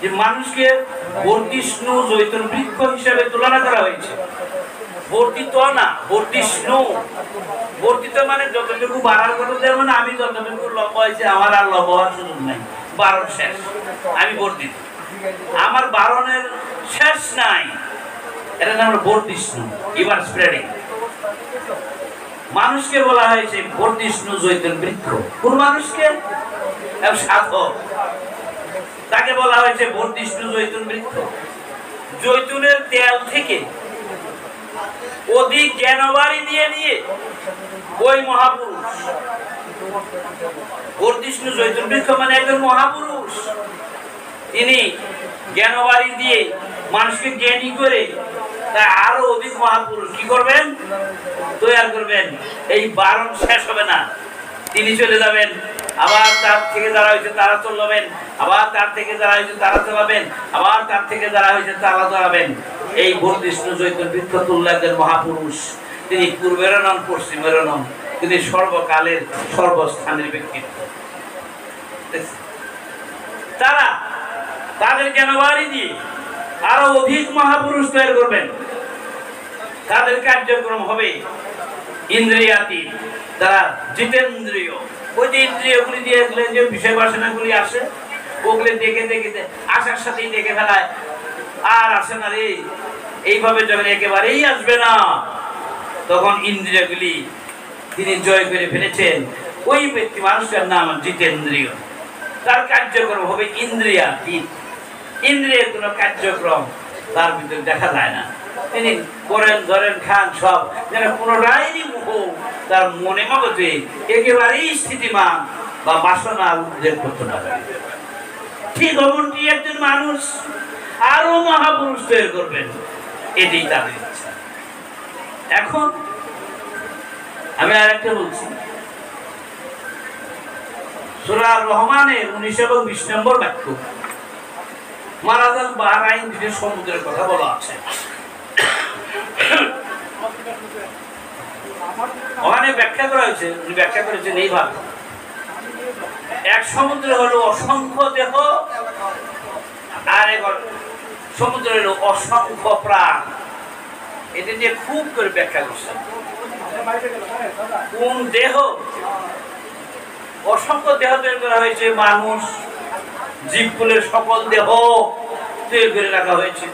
যে মানুষকে বর্ধিষ্ণু জৈতুন বৃক্ষ হিসেবে তুলনা করা হয়েছে। বর্ধিত না, বর্ধিষ্ণু। বর্ধিত মানে যতটুকু বাড়ার কথা, যেমন আমি যতটুকু লম্বা হয়েছে আমার আর লম্বা হওয়ার সুযোগ নাই, বারণ শেষ, আমি বর্ধিত। আমার বারণের শেষ নাই, এটা নাম বর্ধিষ্ণু, এবার স্প্রেডিং। মানুষকে বলা হয়েছে বর্ধিষ্ণু জৈতুন বৃক্ষ। কোন মানুষকে? সাধক, তাকে বলা হয়েছে বর্ধিষ্ণু জৈতুন বৃক্ষ। জৈতুনের তেল থেকে অধিক জ্ঞানবাড়ি দিয়ে নিয়ে ওই মহাপুরুষ, বর্ধিষ্ণু জৈতুন বৃক্ষ মানে একজন মহাপুরুষ, তিনি জ্ঞানবাড়ি দিয়ে মানুষকে জ্ঞানী করে তা আরো অধিক মহাপুরুষ কি করবেন? তৈরি করবেন। এই বারণ শেষ হবে না, তিনি চলে যাবেন, আবার তার থেকে যারা হয়েছে তারা চলবেন, আবার তার থেকে যারা হয়েছে তারা চলাবেন, আবার তার থেকে যারা হয়েছে তারা চলাবেন। এই বর্ধিষ্ণু জৈতুন বৃক্ষতুল্য একজন মহাপুরুষ, তিনি পূর্বেরও নন পশ্চিমেরও নন, তিনি সর্বকালের সর্বস্থানের ব্যক্তিত্ব। তারা তাদের জ্ঞানবাড়ি দিয়ে আরো অধিক মহাপুরুষ তৈরি করবেন। তাদের কার্যক্রম হবে ইন্দ্রিয়াতীত, তারা জিতেন্দ্রিয়। ওই যে ইন্দ্রিয়গুলি দিয়ে যে বিষয় বাসনাগুলি আসে, ওগুলি দেখে দেখে আসার সাথেই দেখে ফেলায়, আর আসে না রে। এইভাবে যখন একেবারেই আসবে না, তখন ইন্দ্রিয়গুলি তিনি জয় করে ফেলেছেন। ওই ব্যক্তি মানুষের নাম জিতেন্দ্রিয়। তার কার্যক্রম হবে ইন্দ্রিয়াতীত। ইন্দ্রিয়ের কোন কার্যক্রম তার ভিতরে দেখা যায় না। তিনি করেন, ধরেন, খান, সব যেন কোনটাই মুখ তার মনে মগজে একেবারেই স্থিতিমান বা বাসনা উদ্বেগ করতে না পারে। ঠিক অমনটি একজন মানুষ আরো মহাপুরুষ তৈরি করবেন, এটাই তাদের ইচ্ছা। এখন আমি আর একটা বলছি, সূরা রহমানের 19 এবং 20 নম্বর বাক্য, মারাজাল বাহরাইন দুটো সমুদ্রের কথা বলা আছে। ওখানে ব্যাখ্যা করা হয়েছে, উনি ব্যাখ্যা করেছেন এইভাবে, এক সমুদ্র হলো অসংখ্য দেহ, আর এক সমুদ্র হলো অসংখ্য প্রাণ। এটা নিয়ে খুব করে ব্যাখ্যা করছেন। কোন দেহ? অসংখ্য দেহ তৈরি করা হয়েছে, মানুষ, জীবকুলের সকল দেহ তৈরি করে রাখা হয়েছে।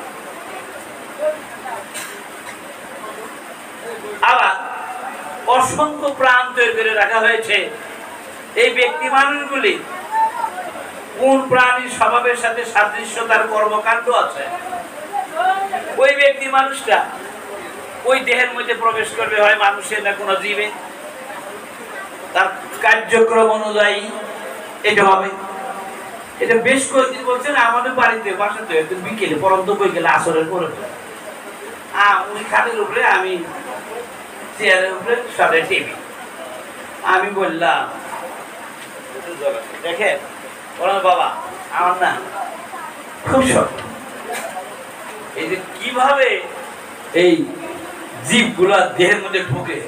আবার অসংখ্য প্রাণ তৈরি করে রাখা হয়েছে। এই ব্যক্তি মানুষগুলি কোন প্রাণীর স্বভাবের সাথে সাদৃশ্যতার কর্মকাণ্ড আছে, ওই ব্যক্তি মানুষটা ওই দেহের মধ্যে প্রবেশ করবে, হয় মানুষের না কোনো জীবে, তার কার্যক্রম অনুযায়ী এটা হবে। এটা বেশ কয়েকদিন বলছেন আমাদের বাড়িতে, বাসাতে বিকেলে পরন্ত বই গেলে আসরের পরে উনি খাটের উপরে, আমি চেয়ারের উপরে, সাথে টিভি। আমি বললাম, দেখেন বাবা, আমার না খুব শখ, এই যে কিভাবে এই জীবগুলা দেহের মধ্যে ঢুকে,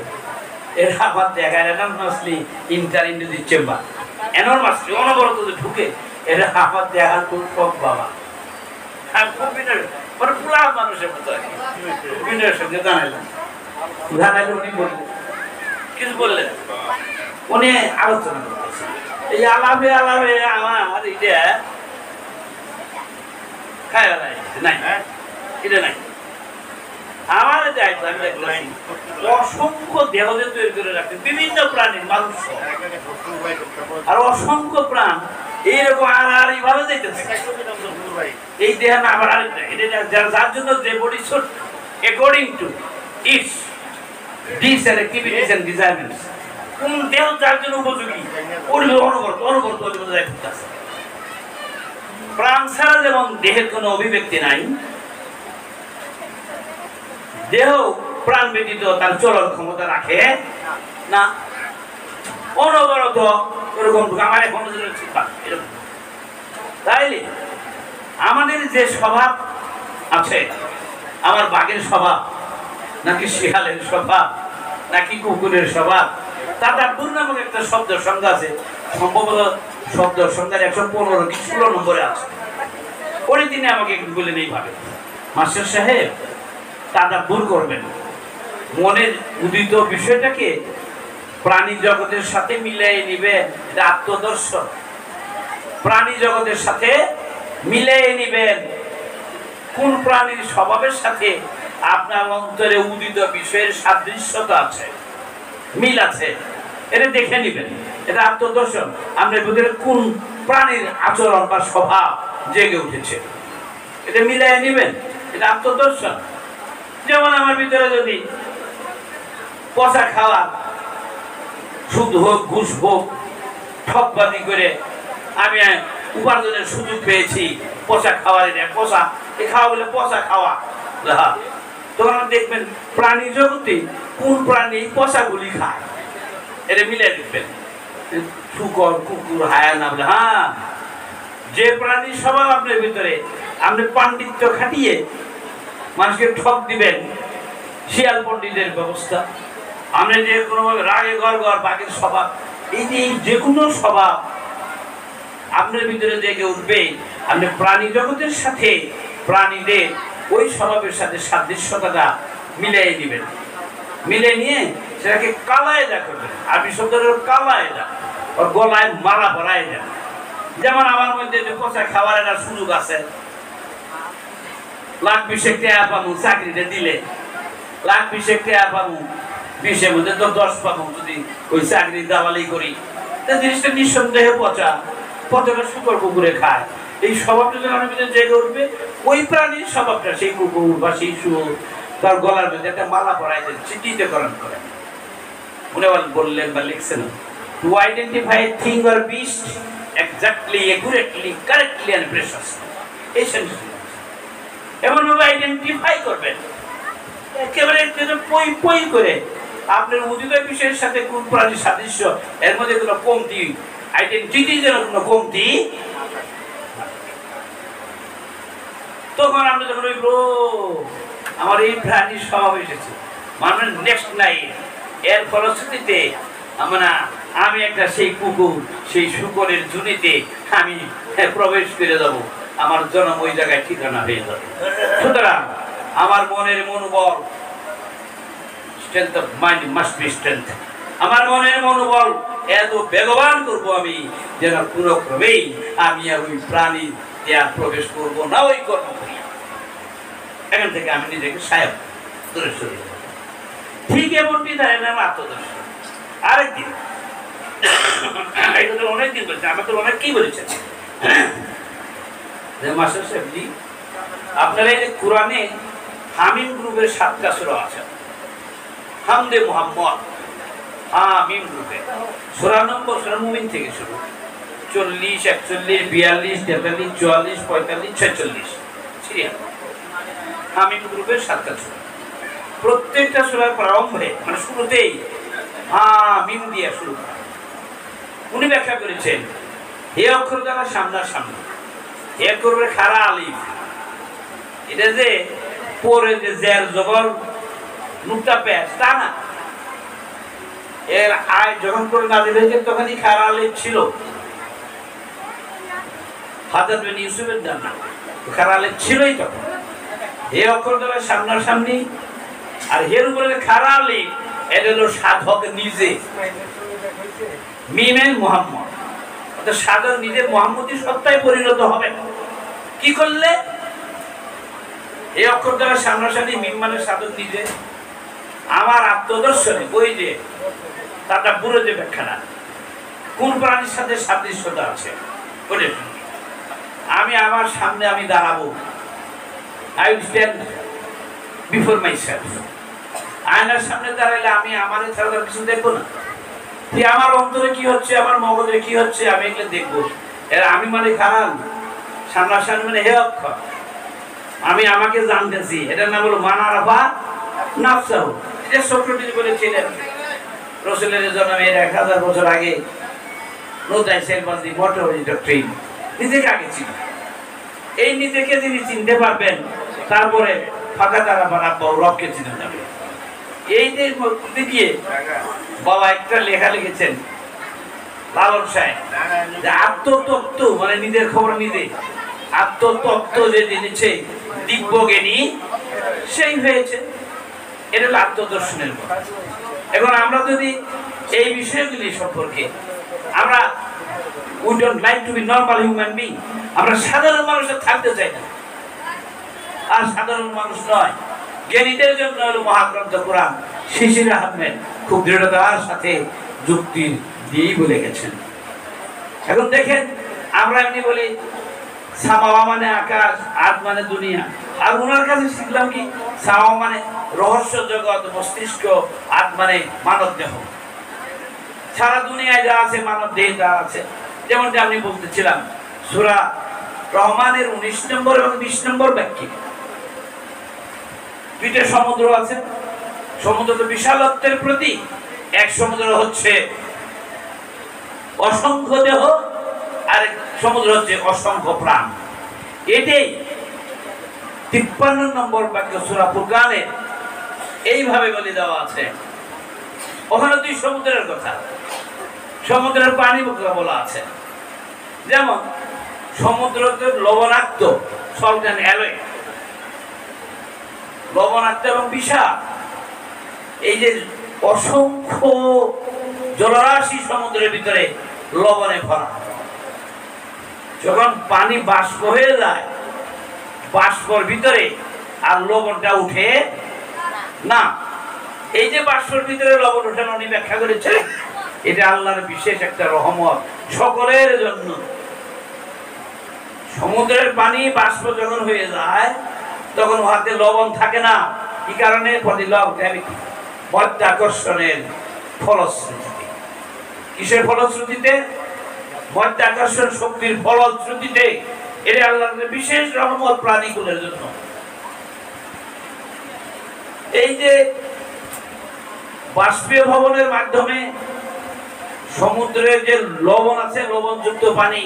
এর আমার দেখা এনর্মাসলি ইন্টারইন্ডিউসিভ চেম্বার, এনর্মাসলি অনবরত ঢুকে, এর আমার দেখা খুব শখ বাবা। আমি খুব মানে পুরা মানুষের মতো আর কি বিনয়ের সঙ্গে জানাইলাম। জানাইলে উনি বললেন, কিছু বললেন, উনি আলোচনা করতেছে, এই আলাপে আলাপে আমার এটা খায় নাই, এটা নাই। আমার দায়িত্ব, আমি দেখলাম অসংখ্য দেহ তৈরি করে রাখতে, বিভিন্ন প্রাণীর, মানুষ আর অসংখ্য প্রাণ এইরকম আর এইভাবে দেখতেছে। এই দেহ না আবার আরেকটা, যার জন্য যে body should according to its ডিস এন্ড অ্যাক্টিভিটিস এন্ড ডিজায়ারস, কোন দেহ যার জন্য উপযোগী, ওগুলো অনবরত অনবরত করতেছে। প্রাণ ছাড়া যেমন দেহের কোনো অভিব্যক্তি নাই, দেহ প্রাণ ব্যতীত তার চলন ক্ষমতা রাখে না, অনবরত এরকম আমার এখন এরকম। তাইলে আমাদের যে স্বভাব আছে, আমার বাঘের স্বভাব নাকি শিয়ালের স্বভাব নাকি কুকুরের স্বভাব, তাদাব্বুর নামক একটা শব্দ সংজ্ঞা আছে, সম্ভবত শব্দ সংজ্ঞার 115 কি 16 নম্বরে আছে। ওই তিনি আমাকে বলেন এইভাবে, মাস্টার সাহেব তাদাব্বুর করবেন, মনের উদিত বিষয়টাকে প্রাণী জগতের সাথে মিলিয়ে নিবেন, এটা আত্মদর্শন। প্রাণী জগতের সাথে মিলিয়ে নিবেন, কোন প্রাণীর স্বভাবের সাথে আপনার অন্তরে উদিত বিষয়ের সাদৃশ্যতা আছে, মিল আছে, এটা দেখে নিবেন। এটা আত্মদর্শন, আপনার ভিতরে কোন প্রাণীর আচরণ বা স্বভাব জেগে উঠেছে, এটা মিলাই নিবেন। এটা আত্মদর্শন। যেমন আমার ভিতরে যদি পচা খাওয়া, সুদ হোক ঘুষ হোক ঠকবাজি করে আমি উপার্জনের সুযোগ পেয়েছি, পচা খাওয়ার, পচা এই খাওয়া বলে পচা খাওয়া, তখন দেখবেন প্রাণী জগতে কোন প্রাণী পচাগুলি খায়, এটা মিলে দেখবেন। শুকর, কুকুর, হায়া না বলে, হ্যাঁ, যে প্রাণীর স্বভাব আপনার ভিতরে আপনি পাণ্ডিত্য খাটিয়ে মানুষকে ঠক দিবেন, শিয়াল পণ্ডিতের ব্যবস্থা, আপনি যে কোনো রাগে গড় বাঘের স্বভাব, এই যে কোনো স্বভাব আপনার ভিতরে জেগে উঠবে, আপনি প্রাণী জগতের সাথে প্রাণীদের ওই স্বভাবের সাথে সাদৃশ্যতাটা মিলিয়ে দিবেন। মিলে নিয়ে সেটাকে কালায়দা করবেন। আরবি শব্দ কালায়দা, ওর গলায় মালা পরায় দেন। যেমন আমার মধ্যে যে পচা খাওয়ার একটা সুযোগ আছে, লাখ 20 টাকা পাবো চাকরিটা দিলে, লাখ 20 টাকা পাবো, 20-এর মধ্যে তো 10 পাবো যদি ওই চাকরি দাওয়ালি করি, জিনিসটা নিঃসন্দেহে পচা, পচাটা শুকর কুকুরে খায়। এই স্বভাবটা যখন আমার ভিতরে জেগে উঠবে, ওই প্রাণীর স্বভাবটা, সেই কুকুর বা সেই শুয়োর, তার গলার মধ্যে একটা মালা পরাই দেন, চিহ্নিতকরণ করেন। মনে বললেন বা লিখছেন, to identify a thing or beast exactly, accurately, correctly and precisely, এই সেন্টেন্স এমন ভাবে আইডেন্টিফাই করবেন, একেবারে পই পই করে আপনার উদিত বিষয়ের সাথে কোন প্রাণীর সাদৃশ্য, এর মধ্যে কোনো কমতি, আইডেন্টিটি যেন কোনো কমতি। তখন আপনি যখন ওই আমার এই প্রাণীর স্বভাব এসেছে, মানে নেক্সট নাই, এর ফলশ্রুতিতে আমি একটা সেই কুকুর, সেই শুকরের জুনিতে আমি প্রবেশ করে যাব, আমার জন্ম ওই জায়গায় ঠিকানা হয়ে যাবে। সুতরাং আমার মনের মনোবল, strength of mind must be strength, আমার মনের মনোবল এত বেগবান করবো আমি যেন কোনো ক্রমেই আমি আর ওই প্রাণী দেয়ার প্রবেশ করবো না, ওই কর্ম করি। এখান থেকে আমি নিজেকে সাহেব দূরে সরে যাব। ঠিক এমনটি দাঁড়িয়ে আমার আত্মদর্শন। আরেকদিন, এটা তো অনেকদিন বলছে, আমার তো অনেককেই বলেছেন, মাস্টার সাহেবজি আপনারা এই কোরআনে হামিম গ্রুপের 7টা সূরা আছে, হামদে মুহাম্মদ, হামিম গ্রুপে সূরা নম্বর সূরা মুমিন থেকে শুরু, 40, 41, 42, 43, 44, 45, 46 সিরিয়াল হামিম গ্রুপের 7টা সূরা। প্রত্যেকটা সূরার প্রারম্ভে মানে শুরুতেই হামিম দিয়ে শুরু। উনি ব্যাখ্যা করেছেন, হে অক্ষর দ্বারা সামনাসামনি, হে করবে খারা আলিফ, এটা যে পরে যে জের জবর নুকতা পেশ তা না, এর আয় যখন করে নাজিল হয়েছে তখনই খারা আলিফ ছিল। হযরত বিন ইউসুফের জান্নাত খারা আলিফ ছিলই তখন। হে অক্ষর দ্বারা সামনাসামনি, আর এর উপরে খারা আলিফ, এটা হলো সাধক নিজে, মিমের মুহাম্মদ, অর্থাৎ সাধক নিজে মুহাম্মদী সত্তায় পরিণত হবে। কি করলে? এই অক্ষর দ্বারা সামনাসামনি, মিম মানে সাধক নিজে। আমার আত্মদর্শনে ওই যে তারটা পুরো যে ব্যাখ্যাটা কোন প্রাণীর সাথে সাদৃশ্যতা আছে, আমি আমার সামনে আমি দাঁড়াবো, I will stand before my self. আয়নার সামনে দাঁড়াইলে আমি আমার ছাড়া কিছু দেখবো না, যে আমার অন্তরে কি হচ্ছে, আমার মগজে কি হচ্ছে, আমি এগুলো দেখবো। এর আমি মানে খারাপ, সামনাসামনি মানে হে অক্ষর, আমি আমাকে জানতেছি, এটার নাম হলো মানারাফা নাফসাহু। এটা সক্রেটিস বলেছিলেন রাসূলের জন্মের 1000 বছর আগে, নোটাই সেলবাস দি মটোরি ডক্ট্রিন, নিজেকে আগে চিনি। এই নিজেকে যিনি চিনতে পারবেন, তারপরে ফাঁকা তারা বানাবো রবকে চিনে যাবে। এই যে মধ্যে গিয়ে বাবা একটা লেখা লিখেছেন লালন সাহেব, যে আত্মতত্ত্ব মানে নিজের খবর নিজে, আত্মতত্ত্ব যে জেনেছে দিব্যজ্ঞানী সেই হয়েছে। এটা হলো আত্মদর্শনের কথা। এখন আমরা যদি এই বিষয়গুলি সম্পর্কে আমরা we don't like to be normal human being, আমরা সাধারণ মানুষের থাকতে চাই না। আর সাধারণ মানুষ নয়, জ্ঞানীদের জন্য হলো মহাগ্রন্থ কোরআন, শিশির আহমেদ খুব দৃঢ়তার সাথে যুক্তি দিয়েই বলে গেছেন। এখন দেখেন, আমরা এমনি বলি সামাওয়া মানে আকাশ, আদ মানে দুনিয়া, আর ওনার কাছে শিখলাম কি সামাওয়া মানে রহস্য জগৎ, মস্তিষ্ক, আদ মানে মানব দেহ। সারা দুনিয়ায় যা আছে মানব দেহে যা আছে, যেমনটা আমি বলতেছিলাম সূরা রহমানের 19 নম্বর এবং 20 নম্বর বাক্যে দুইটা সমুদ্র আছে। সমুদ্র তো বিশালত্বের প্রতীক। এক সমুদ্র হচ্ছে অসংখ্য দেহ, আর সমুদ্র হচ্ছে অসংখ্য প্রাণ। এটাই 53 নম্বর বাক্য সূরা ফুরকানে এইভাবে বলে দেওয়া আছে। ওখানে দুই সমুদ্রের কথা, সমুদ্রের পানি বলা আছে। যেমন সমুদ্রতে লবণাক্ত, সল্ট এন্ড অ্যালয়, লবণাক্ত এবং বিষাক্ত। এই যে অসংখ্য জলরাশি সমুদ্রের ভিতরে লবণে ভরা, যখন পানি বাষ্প হয়ে যায়, বাষ্পর ভিতরে আর লবণটা উঠে না। এই যে বাষ্পর ভিতরে লবণ উঠানো উনি ব্যাখ্যা করেছেন, এটা আল্লাহর বিশেষ একটা রহমত সকলের জন্য। সমুদ্রের পানি বাষ্প যখন হয়ে যায় তখন উহাতে লবণ থাকে না। কি কারণে? মধ্যাকর্ষণের ফলশ্রুতিতে। কিসের ফলশ্রুতিতে? মধ্যাকর্ষণ শক্তির ফলশ্রুতিতে। এটা আল্লাহর বিশেষ রহমত প্রাণীকুলের জন্য। এই যে বাষ্পীয় ভবনের মাধ্যমে সমুদ্রের যে লবণ আছে, লবণযুক্ত পানি,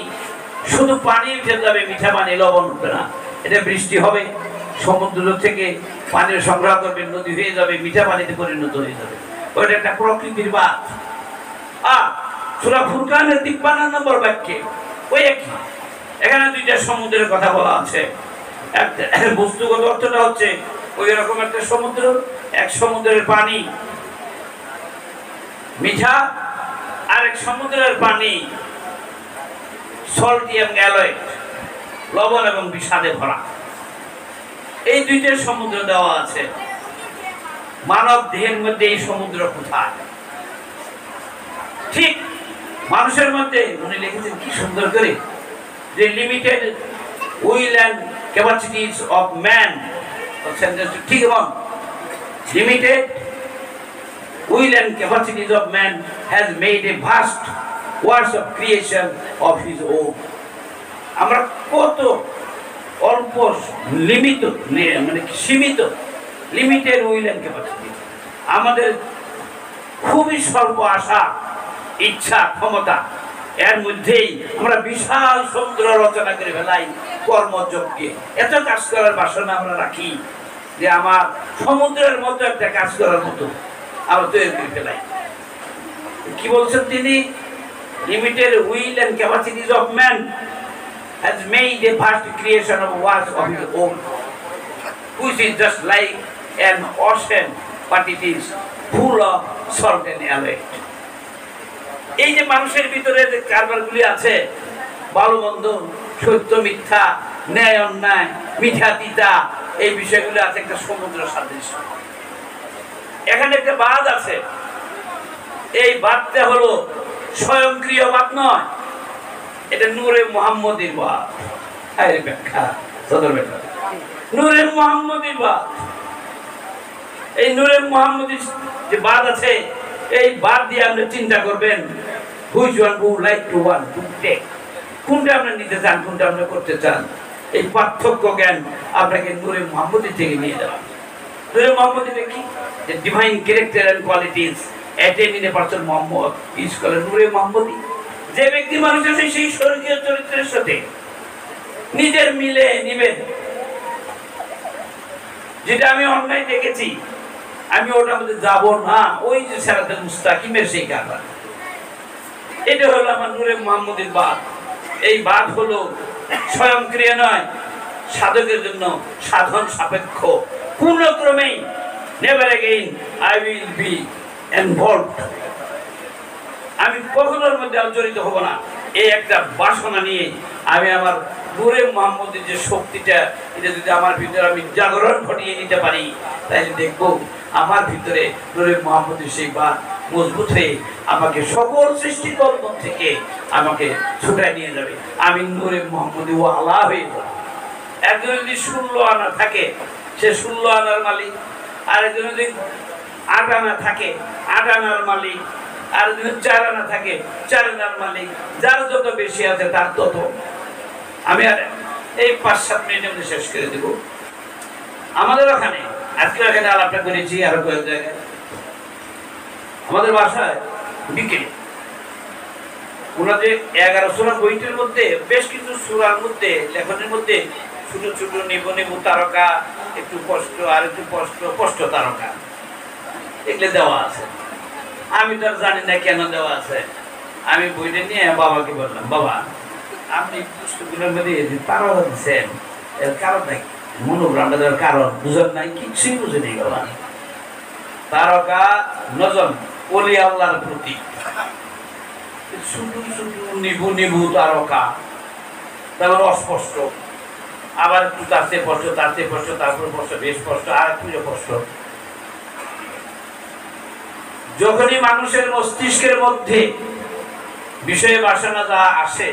শুধু পানি উঠে যাবে, মিঠা পানি, লবণ উঠবে না। এটা বৃষ্টি হবে, সমুদ্র থেকে পানির সংগ্রহ করবে, নদী হয়ে যাবে, মিঠা পানিতে পরিণত হয়ে যাবে। ওইটা একটা প্রকৃতির বাত। সূরা ফুরকানের 53 নম্বর বাক্যে ওই একই, এখানে দুইটা সমুদ্রের কথা বলা আছে। একটা বস্তুগত অর্থটা হচ্ছে ওই রকম একটা সমুদ্র, এক সমুদ্রের পানি মিঠা, আরেক সমুদ্রের পানি সল্টি এবং অ্যালয়, লবণ এবং বিষাদে ভরা। এই দুইটা সমুদ্র দেওয়া আছে। মানব দেহের মধ্যে এই সমুদ্র কোথায়? ঠিক মানুষের মধ্যে উনি লিখেছেন কি সুন্দর করে, যে limited will and capacities of man, ঠিক এবং limited will and capacities of man has made a vast works of creation of his own. আমরা কত অল্প লিমিট, মানে সীমিত, লিমিটেড উইল এন্ড ক্যাপাসিটি, আমাদের খুবই স্বল্প আশা, ইচ্ছা, ক্ষমতা, এর মধ্যেই আমরা বিশাল সমুদ্র রচনা করে ফেলাই কর্মযজ্ঞে। এত কাজ করার বাসনা আমরা রাখি যে আমার সমুদ্রের মতো একটা কাজ করার মতো আমরা তৈরি করে ফেলাই। কি বলছেন তিনি? Limited will and capacities of man has made a vast creation of works of his own, which is just like an ocean, but it is full of salt and alloy. এই যে মানুষের ভিতরে যে কারবারগুলি আছে, ভালো মন্দ, সত্য মিথ্যা, ন্যায় অন্যায়, মিঠা তিতা, এই বিষয়গুলো আছে একটা সমুদ্র সাদৃশ্য। এখানে একটা বাঁধ আছে। এই বাঁধটা হলো স্বয়ংক্রিয় বাঁধ নয়, এটা নূরে মুহাম্মদীর বাঁধ। ব্যাখ্যা সদর ব্যাখ্যা, নূরে মুহাম্মদীর বাঁধ। এই নূরে মুহাম্মদীর যে বাঁধ আছে, এই বাঁধ দিয়ে আপনি চিন্তা করবেন which one would like to want to take, কোনটা আপনি নিতে চান, কোনটা আপনি করতে চান। এই পার্থক্য জ্ঞান আপনাকে নূরে মুহাম্মদী থেকে নিয়ে যাবে। নূরে মুহাম্মদীটা কি? The divine character and qualities attained in a person Muhammad is called নূরে মুহাম্মদী। যে ব্যক্তি মানুষ আছে সেই স্বর্গীয় চরিত্রের সাথে নিজের মিলে নিবে। যেটা আমি অন্যায় দেখেছি, আমি ওটার মধ্যে যাব না, ওই যে সিরাতুল মুস্তাকিমের সেই কারবার। এটা হলো আমার নূরে মুহাম্মদীর বাঁধ। এই বাঁধ হলো স্বয়ংক্রিয় নয়, সাধকের জন্য সাধন সাপেক্ষ। কোন ক্রমেই never again I will be involved, আমি কখনোর মধ্যে জড়িত হব না। এই একটা বাসনা নিয়ে আমি আমার নূরে মুহাম্মদীর যে শক্তিটা, এটা যদি আমার ভিতরে আমি জাগরণ ঘটিয়ে নিতে পারি, তাহলে দেখবো আমার ভিতরে নূরে মুহাম্মদের সেই বাত মজবুত হয়ে আমাকে সকল সৃষ্টির বন্ধন থেকে আমাকে ছুটায় নিয়ে যাবে। আমি নূরে মুহাম্মদী ওয়ালা হয়ে যাব। একজন যদি 16 আনা থাকে সে 16 আনার মালিক, আর একজন যদি 8 আনা থাকে 8 আনার মালিক, আর যদি 4 আনা থাকে 4 আনার মালিক। যার যত বেশি আছে তার তত। আমি আর এই 5-7 মিনিটের মধ্যে শেষ করে দেব। আমাদের ওখানে আজকে এখানে আলাপটা করেছি আরো কয়েক জায়গায়। আমাদের বাসায় বিকেলে ওনাদের 11 সূরা বইটির মধ্যে বেশ কিছু সূরার মধ্যে লেখনের মধ্যে ছোট ছোট নিবু তারকা, একটু কষ্ট আর একটু কষ্ট তারকা এগুলো দেওয়া আছে। আমি তো জানি না কেন দেওয়া আছে। আমি বইটা নিয়ে বাবাকে বললাম, বাবা আপনি পুস্তকগুলোর মধ্যে তারকা দিচ্ছেন, এর কারণ নাকি মনোগ্রামটা দেওয়ার কারণ বুঝেন নাই? কিছুই বুঝেনি বাবা। তারকা নজম ওলি আল্লাহর প্রতীক। ছোট ছোট নিবু তারকা, তারপর অস্পষ্ট, আবার একটু তার চেয়ে স্পষ্ট, তার চেয়ে স্পষ্ট, তারপর স্পষ্ট, বেশ স্পষ্ট, আর একটু স্পষ্ট। যখনই মানুষের মস্তিষ্কের মধ্যে বিষয় বাসনা যা আসে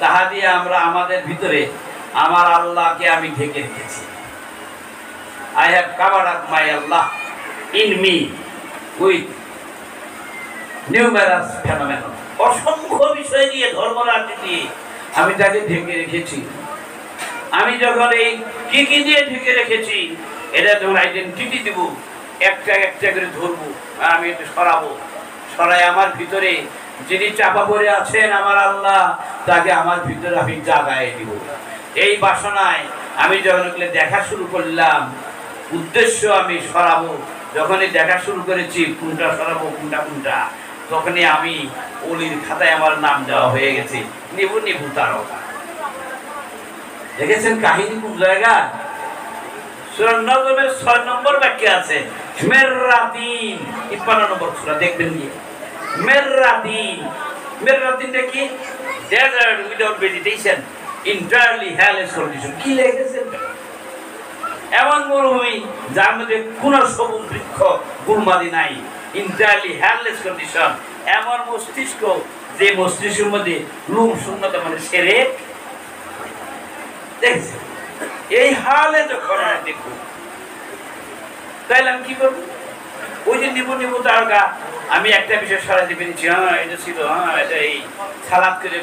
তাহা দিয়ে আমরা আমাদের ভিতরে আমার আল্লাহকে আমি ঢেকে রেখেছি। I have covered up my Allah in me with numerous phenomena. অসংখ্য বিষয় দিয়ে ধর্মরাজি দিয়ে আমি তাকে ঢেকে রেখেছি। আমি যখন এই কি দিয়ে ঢেকে রেখেছি এটা যখন আইডেন্টিটি দেব, একটা একটা করে ধরবো, আমি একটু সরাবো, সরাই আমার ভিতরে যিনি চাপা পড়ে আছেন আমার আল্লাহ, তাকে আমার ভিতরে আমি জাগায় দিব। এই বাসনায় আমি যখন ওগুলো দেখা শুরু করলাম, উদ্দেশ্য আমি সরাবো, যখনই দেখা শুরু করেছি কোনটা সরাবো কোনটা, তখনই আমি ওলির খাতায় আমার নাম দেওয়া হয়ে গেছে নিবু তারকা। দেখেছেন কাহিনী কোন জায়গায়? সূরা নজমের 6 নম্বর বাক্যে আছে মেররাতিন, ৫৩ নম্বর সূরা দেখবেন গিয়ে। মেররাতিনটা কি? Desert without vegetation, entirely hellish condition। কি লিখেছেন? এমন মরুভূমি যার মধ্যে কোনো সবুজ বৃক্ষ গুলমাদি নাই, entirely hellish condition। এমন মস্তিষ্ক যে মস্তিষ্কের মধ্যে লুম শূন্যতা, মানে সেরে দেখছেন। এই হালে যখন দেখব তাইলে আমি কি করবো? ওই যে নিবু তারকা আমি একটা বিষয় সরাতে পেরেছি, এটা ছিল, এটা এই সালাদ করে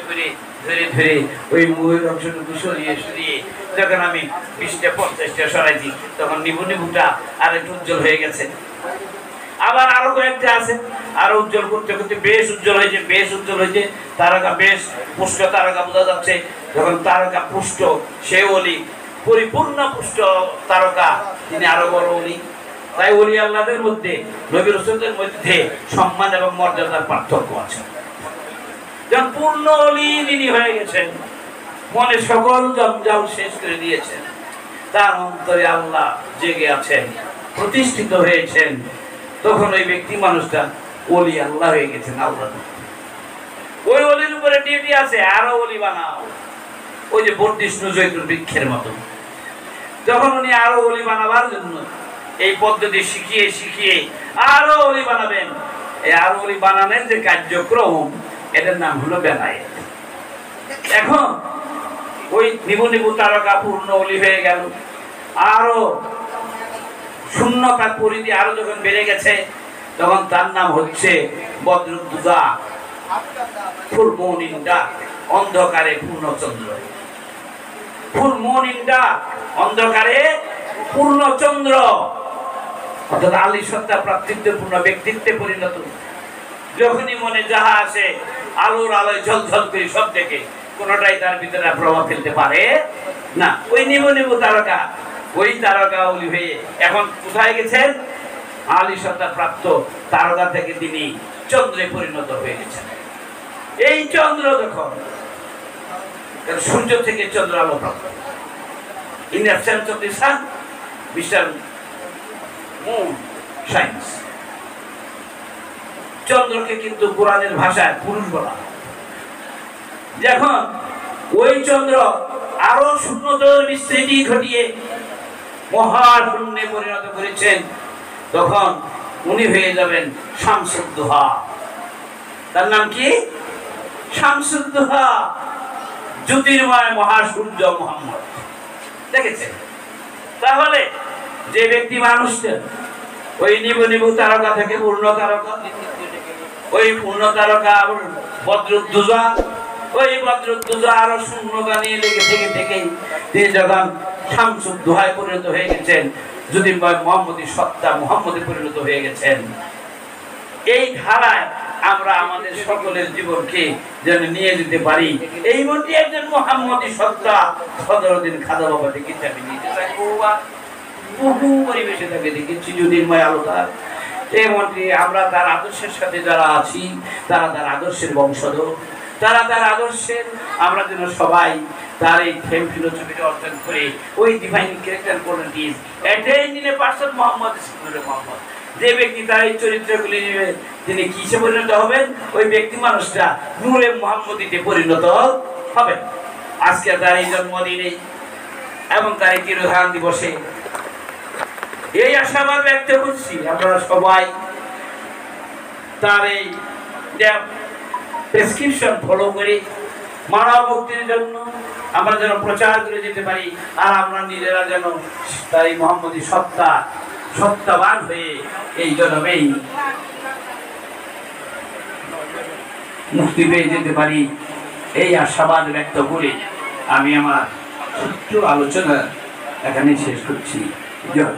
ধরে ওই মুখের অংশটুকু সরিয়ে যখন আমি 20টা-50টা সরাইছি তখন নিবুটা আর একটু উজ্জ্বল হয়ে গেছে। আবার আরো কয়েকটা আছে, আরো উজ্জ্বল করতে করতে বেশ উজ্জ্বল হয়েছে। তারকা বেশ পুষ্ট তারকা বোঝা যাচ্ছে। যখন তারকা পুষ্ট, সে ওলি পরিপূর্ণ পুষ্ট তারকা, তিনি আরো বড় ওলি। তাই ওলি আল্লাহদের মধ্যে, নবী রাসূলদের মধ্যে সম্মান এবং মর্যাদার পার্থক্য আছে। যখন পূর্ণ ওলি যিনি হয়ে গেছেন, মনে সকল জঞ্জাল শেষ করে দিয়েছেন, তার অন্তরে আল্লাহ জেগে আছেন, প্রতিষ্ঠিত হয়েছেন, তখন ওই ব্যক্তি মানুষটা ওলি আল্লাহ হয়ে গেছেন। আল্লাহ ওই ওলির উপরে ডিউটি আছে আরো ওলি বানাও, ওই যে বর্ধিষ্ণু জৈতুর বৃক্ষের মতো। যখন উনি আরো ওলি বানাবার জন্য এই পদ্ধতি শিখিয়ে আরো ওলি বানাবেন, এই আরো ওলি বানানোর যে কার্যক্রম, এটার নাম হলো বেলায়েত। এখন ওই নিবু তারকা পূর্ণ ওলি হয়ে গেল, আরো শূন্যতার পরিধি আরো যখন বেড়ে গেছে, তখন তার নাম হচ্ছে Badruddoza, full moon in dark, অন্ধকারে পূর্ণচন্দ্র। ফুল মুন ইন ডার্ক, অন্ধকারে পূর্ণচন্দ্র, অর্থাৎ আলী সত্তা প্রাপ্তিত্বপূর্ণ ব্যক্তিত্বে পরিণত। যখনই মনে যাহা আসে আলোর আলোয় ঝলঝল করে সব দেখে, কোনটাই তার ভিতরে প্রভাব ফেলতে পারে না। ওই নিবু তারকা, ওই তারকা ওলি হয়ে এখন কোথায় গেছেন? আলী সত্তা প্রাপ্ত তারকা থেকে তিনি চন্দ্রে পরিণত হয়ে গেছেন। এই চন্দ্র যখন সূর্য থেকে চন্দ্র আলো প্রাপ্ত, in the absence of the sun, Mr. Moon shines। চন্দ্রকে কিন্তু কোরআনের ভাষায় পুরুষ বলা। যখন ওই চন্দ্র আরো শূন্যতর বিস্তৃতি ঘটিয়ে মহাশূন্যে পরিণত করেছেন, তখন উনি হয়ে যাবেন শামসুদ্দোহা। তার নাম কি? শামসুদ্দোহা, জ্যোতির্ময় মহাসূর্য মোহাম্মদ। দেখেছেন? তাহলে যে ব্যক্তি মানুষটা ওই নিবু নিবু তারকা থেকে পূর্ণ তারকা, ওই পূর্ণ তারকা বদরুদ্দুজা, ওই বদরুদ্দুজা আরো শূন্যতা নিয়ে লেগে থেকে থেকে তিনি যখন শামসুদ্দোহায় পরিণত হয়ে গেছেন, জ্যোতির্ময় মোহাম্মদী সত্তা মোহাম্মদে পরিণত হয়ে গেছেন। এই ধারায় আমরা আমাদের সকলের জীবনকে যেন নিয়ে যেতে পারি। এই মধ্যে একজন মোহাম্মদী সত্তা সদরুদ্দিন খাজা বাবা দেখেছি, আমি নিতে চাই বহু পরিবেশে তাকে দেখেছি জ্যোতির্ময় আলোতার। এমনকি আমরা তার আদর্শের সাথে যারা আছি তারা তার আদর্শের বংশধর, তারা তার আদর্শের, আমরা যেন সবাই তার এই ফেম ফিলোসফিটা অর্জন করে ওই divine character qualities attain in a person Muhammad সাল্লাল্লাহু আলাইহি ওয়াসাল্লাম। যে ব্যক্তি তার এই চরিত্রগুলি নেবে তিনি কিসে পরিণত হবেন? ওই ব্যক্তি মানুষটা নূরে মুহাম্মদীতে পরিণত হবে। আজকে তার এই জন্মদিনে এবং তার এই তিরোধান দিবসে এই আশাবাদ ব্যক্ত করছি আপনারা সবাই তার এই প্রেসক্রিপশন ফলো করে মানব মুক্তির জন্য আমরা যেন প্রচার করে যেতে পারি, আর আমরা নিজেরা যেন তার এই মোহাম্মদী সত্তাবান হয়ে এই জন্মেই মুক্তি পেয়ে যেতে পারি, এই আশাবাদ ব্যক্ত করে আমি আমার ছোট্ট আলোচনা এখানে শেষ করছি। জয়।